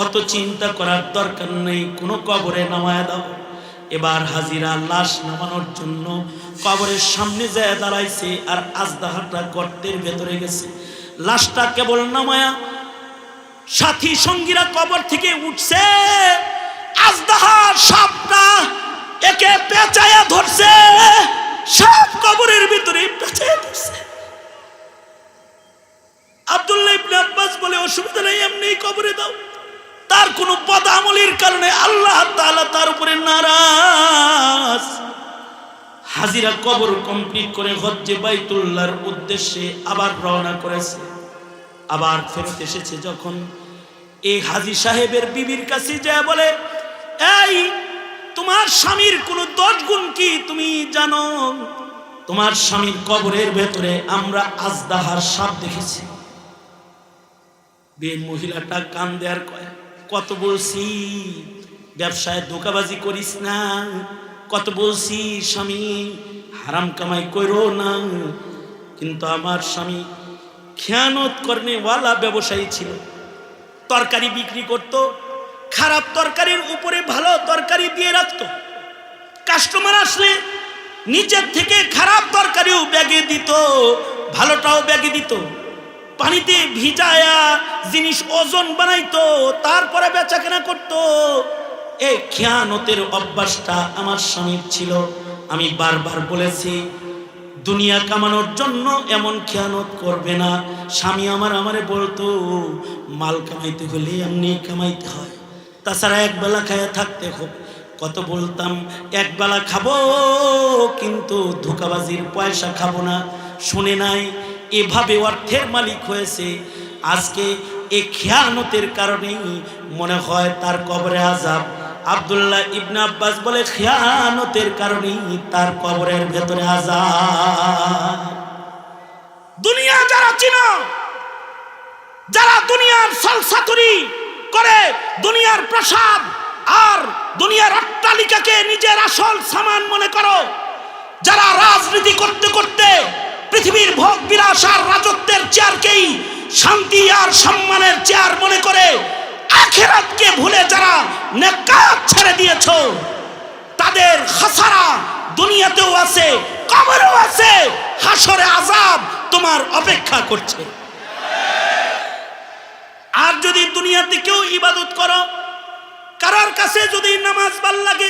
অত চিন্তা করার দরকার নেই, কোনো কবরে নামায় দাও। এবার হাজিরা লাশ নামানোর জন্য কবরের সামনে যায় দাঁড়াইছে, আর আজদাহাটা গর্তের ভেতরে গেছে। লাশটা কেবল নামায়া সাথী সঙ্গীরা কবর থেকে উঠছে, আজদাহার সাপটা একে পেঁচায়া ধরছে। সাপ কবরের ভিতরে পেঁচায়া ধরছে। আব্দুল্লাহ ইবনে আব্বাস বলে অসুবিধা নেই, এমনি কবরে দাও। তার কোনো বদআমলির কারণে আল্লাহ তাআলা তার উপরে নারাজ। হাজিরা কবর কমপ্লিট করে হজ্জে বাইতুল্লাহর উদ্দেশ্যে আবার রওনা করেছে। আবার ফেরত এসেছে যখন, এই হাজী সাহেবের বিবির কাছে যায় বলে, এই তোমার স্বামীর কোনো 10 গুণ কি তুমি জানো? তোমার স্বামীর কবরের ভেতরে আমরা আজদাহার সাপ দেখেছি। বিয়ে মহিলাটা কান্দে আর কয়, কত বলছি ব্যবসায় ধোঁকাবাজি করিস না, কত বলছি স্বামী হারাম কামাই করো না, কিন্তু আমার স্বামী খেয়ানত করনেওয়ালা ব্যবসায়ী ছিল। তরকারি বিক্রি করত, খারাপ তরকারির উপরে ভালো তরকারি দিয়ে রাখতো। কাস্টমার আসলে নিচের থেকে খারাপ তরকারিও ব্যাগে দিত, ভালোটাও ব্যাগে দিত। পানিতে ভিজায়া জিনিস ওজন বানাইতো, তারপরে বেচাকেনা করতো। এই খেয়ানতের অভ্যাসটা আমার স্বামীর ছিল। আমি বারবার বলেছি, দুনিয়া কামানোর জন্য এমন খেয়ানত করবে না। স্বামী আমারে বলতো, মাল কামাইতে হলে এমনি কামাইতে হয়, তাছাড়া একবেলা খায়া থাকতে হোক। কত বলতাম, একবেলা খাবো কিন্তু ধোঁকাবাজির পয়সা খাবো না। শুনে নাই, এভাবে অর্থের মালিক হয়েছে। আজকে এই খেয়ানতের কারণেই মনে হয় তার কবরে আযাব। আব্দুল্লাহ ইবনে আব্বাস বলে, খেয়ানতের কারণেই তার কবরের ভেতরে আযাব। দুনিয়া যারা চিনো, যারা দুনিয়ার সলসাতুরি করে, দুনিয়ার প্রসাদ আর দুনিয়ার অট্টালিকাকে নিজের আসল সামান মনে করো, যারা রাজনীতি করতে করতে পৃথিবীর ভোগ বিলাস আর রাজত্বের চেয়ারকেই শান্তি আর সম্মানের চেয়ার মনে করে আখিরাতকে ভুলে যারা নেকাত ছেড়ে দিয়েছো, তাদের খাসারা দুনিয়াতেও আছে, কবরেও আছে, হাসরে আযাব তোমার অপেক্ষা করছে। আর যদি দুনিয়াতে কেউ ইবাদত করো, কারোর কাছে যদি নামাজ ভাল লাগে,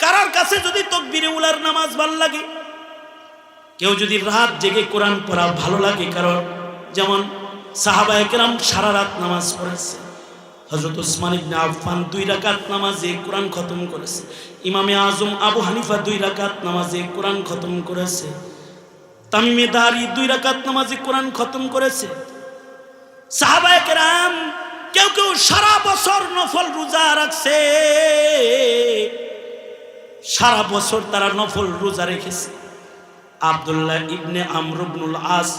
কারোর কাছে যদি তাকবীরে উলার নামাজ ভাল লাগে, কেউ যদি রাত জেগে কোরআন পড়া ভালো লাগে কারোর, যেমন সাহাবায়ে কেরাম সারা রাত নামাজ পড়েছে, হযরত উসমান ইবনে আফফান 2 রাকাত নামাজে কোরআন খতম করেছে, ইমামে আজম আবু হানিফা 2 রাকাত নামাজে কোরআন খতম করেছে, তামিমে দারি 2 রাকাত নামাজে কোরআন খতম করেছে। সাহাবায়ে কেরাম কেউ কেউ সারা বছর নফল রোজা রাখছে, সারা বছর তারা নফল রোজা রেখেছে। আব্দুল্লাহ ইবনে আমর ইবনুল আস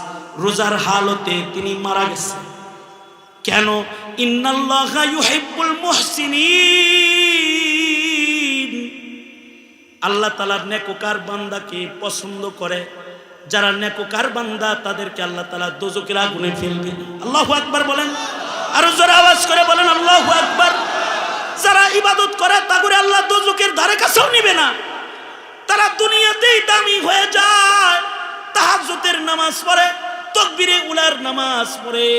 রোজার হালতে তিনি মারা গেছেন। কেন? ইন্নাল্লাহা ইউহিব্বুল মুহসিনিন, আল্লাহ তাআলা নেককার বান্দাকে পছন্দ করে। যারা নেককার বান্দা তাদেরকে আল্লাহ তাআলা দোজখের আগুনে ফেলবে। আল্লাহু আকবার বলেন, আর জোরে আওয়াজ করে বলেন আল্লাহু আকবার। যারা ইবাদত করে তাগরে আল্লাহ দোজখের ধারে কাছেও নিবে না। তারা দুনিয়াতেই দামি হয়ে যায়, তাহাজ্জুদের নামাজ পড়ে, তাকবীরে উলার নামাজ পড়ে।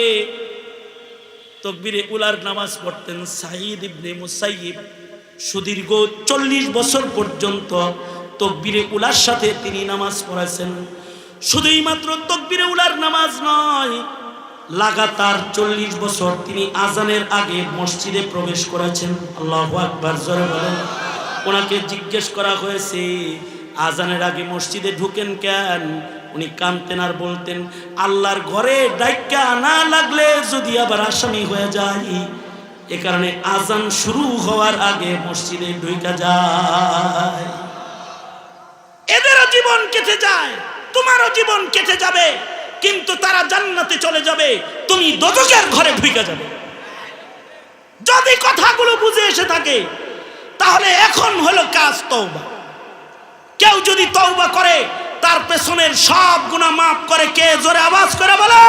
তাকবীরে উলার নামাজ পড়তেন সাঈদ ইবনে মুসাইয়িব, সুদীর্ঘ 40 বছর পর্যন্ত তাকবীরে উলার সাথে তিনি নামাজ পড়েছেন। শুধুই মাত্র তাকবীরে উলার নামাজ নয়, লাগাতার 40 বছর তিনি আজানের আগে মসজিদে প্রবেশ করেছেন। আল্লাহু আকবার, জোরে বলেন। ওনাকে জিজ্ঞেস করা হয়েছে আজানের আগে মসজিদে ঢুকেন কেন? উনি কাঁদতেন আর বলতেন, আল্লাহর ঘরে ডাইকা না লাগলে যদি আবার আসামি হয়ে যায়, এ কারণে আজান শুরু হওয়ার আগে মসজিদে ঢুকা যায়। এদেরও জীবন কেটে যায়, তোমারও জীবন কেটে যাবে, কিন্তু তারা জান্নাতে চলে যাবে, তুমি দোজখের ঘরে ঢুকে যাবে। যদি কথাগুলো বুঝে এসে থাকে তাহলে এখন হলো কাজ তওবা। কেউ যদি তওবা করে তার পেছনের সব গুনাহ মাফ করে কে? জোরে আওয়াজ করে বলে।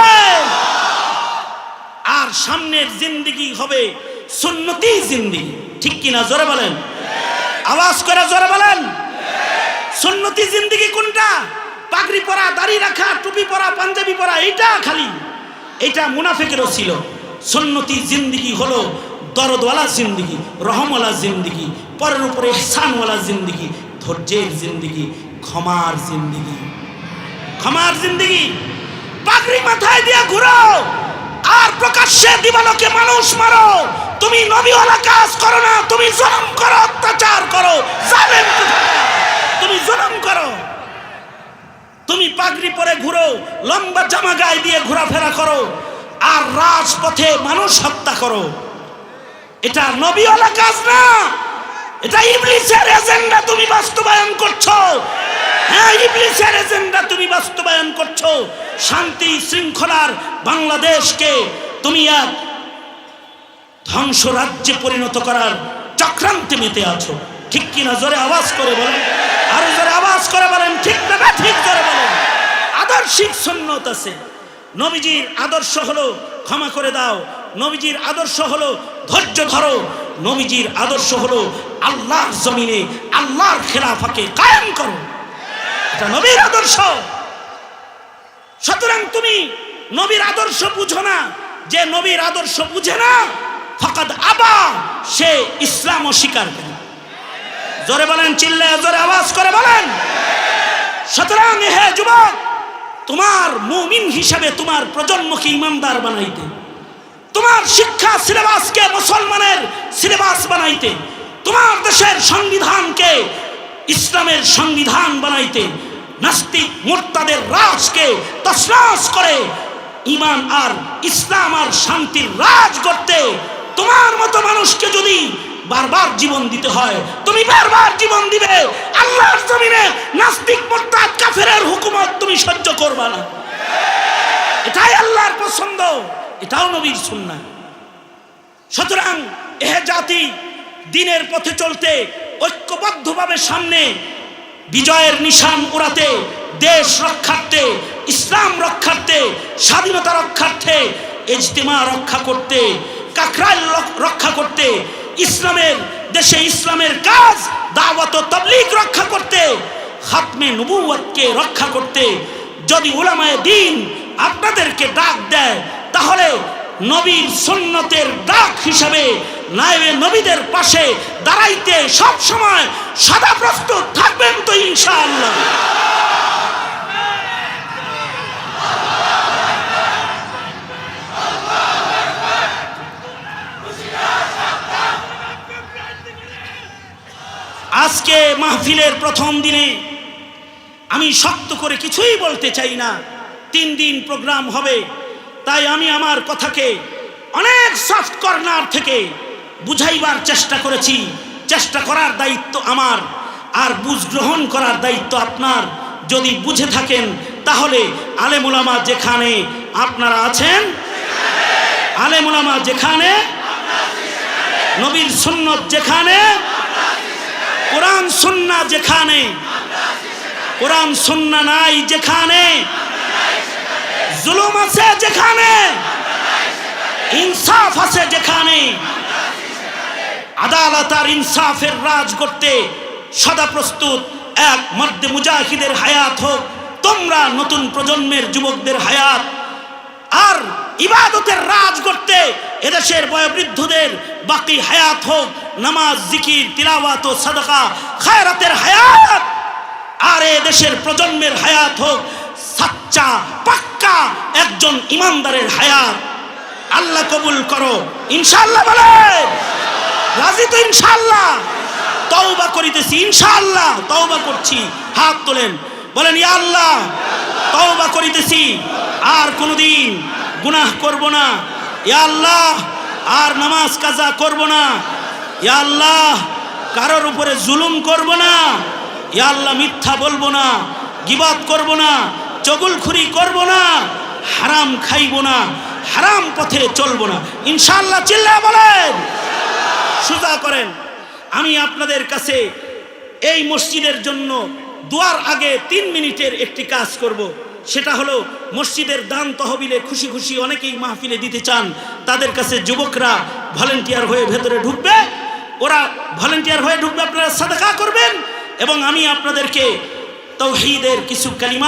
আর সামনের জিন্দেগি হবে সুন্নতি জিন্দেগি, ঠিক কিনা? জোরে বলেন, আওয়াজ করে জোরে বলেন। সুন্নতি জিন্দেগি কোনটা? পাগড়ি পরা, দাড়ি রাখা, টুপি পরা, পাঞ্জাবি পরা, এইটা খালি, এটা মুনাফিকেরও ছিল। সুন্নতি জিন্দেগি হলো দরদওয়ালা জিন্দেগি, রহমওয়ালা জিন্দেগি, পরের উপরে ইহসানওয়ালা জিন্দেগি, ধৈর্যের জিন্দেগি, ক্ষমার জিন্দেগি। ক্ষমার জিন্দেগি। পাগড়ি মাথায় দিয়ে ঘুরো আর প্রকাশ্যে দিবালোকে মানুষ মারো, তুমি নবীওয়ালা কাজ করো না, তুমি জুলুম করো, অত্যাচার করো, জালেম তুমি জুলুম করো। তুমি পাগড়ি পরে ঘুরো, লম্বা জামা গায়ে দিয়ে ঘোরাফেরা করো আর রাজপথে মানুষ হত্যা করো, এটা নবীওয়ালা কাজ না, এটা ইবলিসের এজেন্ডা তুমি বাস্তবায়ন করছো। হ্যাঁ, ইবলিসের এজেন্ডা তুমি বাস্তবায়ন করছো। শান্তি শৃঙ্খলার বাংলাদেশকে তুমি এক ধ্বংস রাজ্যে পরিণত করার চক্রান্তে মেতে আছো, ঠিক কিনা? জোরে আওয়াজ করে বলেন, আর জোরে আওয়াজ করে বলেন, ঠিক না? ঠিক জোরে বলেন। আদর্শিক সুন্নত আছে। নবীজির আদর্শ হলো ক্ষমা করে দাও, নবীজির আদর্শ হলো ধৈর্য ধরো, নবীজির আদর্শ হলো আল্লাহর জমিনে আল্লাহর খেলাফাকে কায়েম করো, এটা নবীর আদর্শ। সুতরাং তুমি নবীর আদর্শ বুঝো না, যে নবীর আদর্শ বুঝে না ফাকাদ আবা, সে ইসলাম অস্বীকার করে। জোরে বলেন, চিল্লায় জোরে আওয়াজ করে বলেন। সুতরাং হে যুবক, তোমার মুমিন হিসাবে তোমার প্রজন্মকে ইমানদার বানাইতে, তোমার শিক্ষা সিলেবাসকে মুসলমানের সিলেবাস বানাইতে, তোমার দেশের সংবিধানকে ইসলামের সংবিধান বানাইতে, নাস্তিক মুরতাদের রাজকে তছনছ করে ঈমান আর ইসলাম আর শান্তির রাজ করতে তোমার মতো মানুষকে যদি বারবার জীবন দিতে হয়, তুমি বারবার জীবন দিবে। আল্লাহর জমিনে নাস্তিক মুরতাদ কাফেরের হুকুমত তুমি সহ্য করবে না। এটাই আল্লাহর পছন্দ, এটাও নবীর সুন্নাহ। সুতরাং এ জাতি দিনের পথে চলতে ঐক্যবদ্ধভাবে সামনে বিজয়ের নিশান উড়াতে, দেশ রক্ষার্থে, ইসলাম রক্ষার্থে, স্বাধীনতা রক্ষার্থে, ইজতিমা রক্ষা করতে, কাকরাইল রক্ষা করতে, ইসলামের দেশে ইসলামের কাজ দাওয়াত ও তাবলীগ রক্ষা করতে খাতমে নবুয়তকে রক্ষা করতে যদি উলামায়ে দ্বীন আপনাদেরকে ডাক দেয়, তাহলে নবীর সুন্নতের ডাক হিসাবে নায়েবে নবীদের পাশে দাঁড়াইতে সব সময় সদা প্রস্তুত থাকবেন তো ইনশাআল্লাহ? আজকে মাহফিলের প্রথম দিনে আমি শক্ত করে কিছুই বলতে চাই না। 3 দিন প্রোগ্রাম হবে, তাই আমি আমার কথাকে অনেক সফট কর্নার থেকে বুঝাইবার চেষ্টা করেছি। চেষ্টা করার দায়িত্ব আমার, আর বুঝ গ্রহণ করার দায়িত্ব আপনার। যদি বুঝে থাকেন তাহলে আলেম উলামা যেখানে আপনারা আছেন, আলেম উলামা যেখানে, নবীর সুন্নত যেখানে, কোরআন সুন্নাহ যেখানে, কোরআন সুন্নাহ নাই যেখানে, জুলুম আছে যেখানে, ইনসাফ আছে যেখানে, আদালত আর ইনসাফের রাজ করতে সদা প্রস্তুত। এক মর্দে মুজাহিদের হায়াত হোক, তোমরা নতুন প্রজন্মের যুবকদের হায়াত। আর ইবাদতের রাজ করতে এদেশের বয়োবৃদ্ধদের বাকি হায়াত হোক, নামাজ, জিকির, তিলাওয়াত ও সাদাকা খায়রাতের হায়াত। আর এ দেশের প্রজন্মের হায়াত হোক সাচ্চা পাক্কা একজন ইমানদারের হায়াত। আল্লাহ কবুল করো ইনশাআল্লাহ। বলে রাজি তো ইনশাআল্লাহ? তওবা করিতেছি ইনশাআল্লাহ, তওবা করছি। হাত তোলেন, বলেন ইয়া আল্লাহ তওবা করিতেছি, আর কোনোদিন গুনাহ করব না। ইয়া আল্লাহ আর নামাজ কাজা করব না। ইয়া আল্লাহ কারোর উপরে জুলুম করব না। ইয়া আল্লাহ মিথ্যা বলবো না, গীবত করব না, চগলখুরি করব না, হারাম খাইব না, হারাম পথে চলবো না ইনশাআল্লাহ। চিল্লায়া বলেন, সুজা করেন। আমি আপনাদের কাছে এই মসজিদের জন্য দোয়ার আগে 3 মিনিটের একটি কাজ করব। সেটা হলো মসজিদের দান তহবিলে খুশি খুশি অনেকেই মাহফিলে দিতে চান, তাদের কাছে যুবকরা ভলেন্টিয়ার হয়ে ভেতরে ঢুকবে। ওরা ভলেন্টিয়ার হয়ে ঢুকবে, আপনারা সাদাকা করবেন এবং আমি আপনাদেরকে তাওহীদের কিছু কালিমা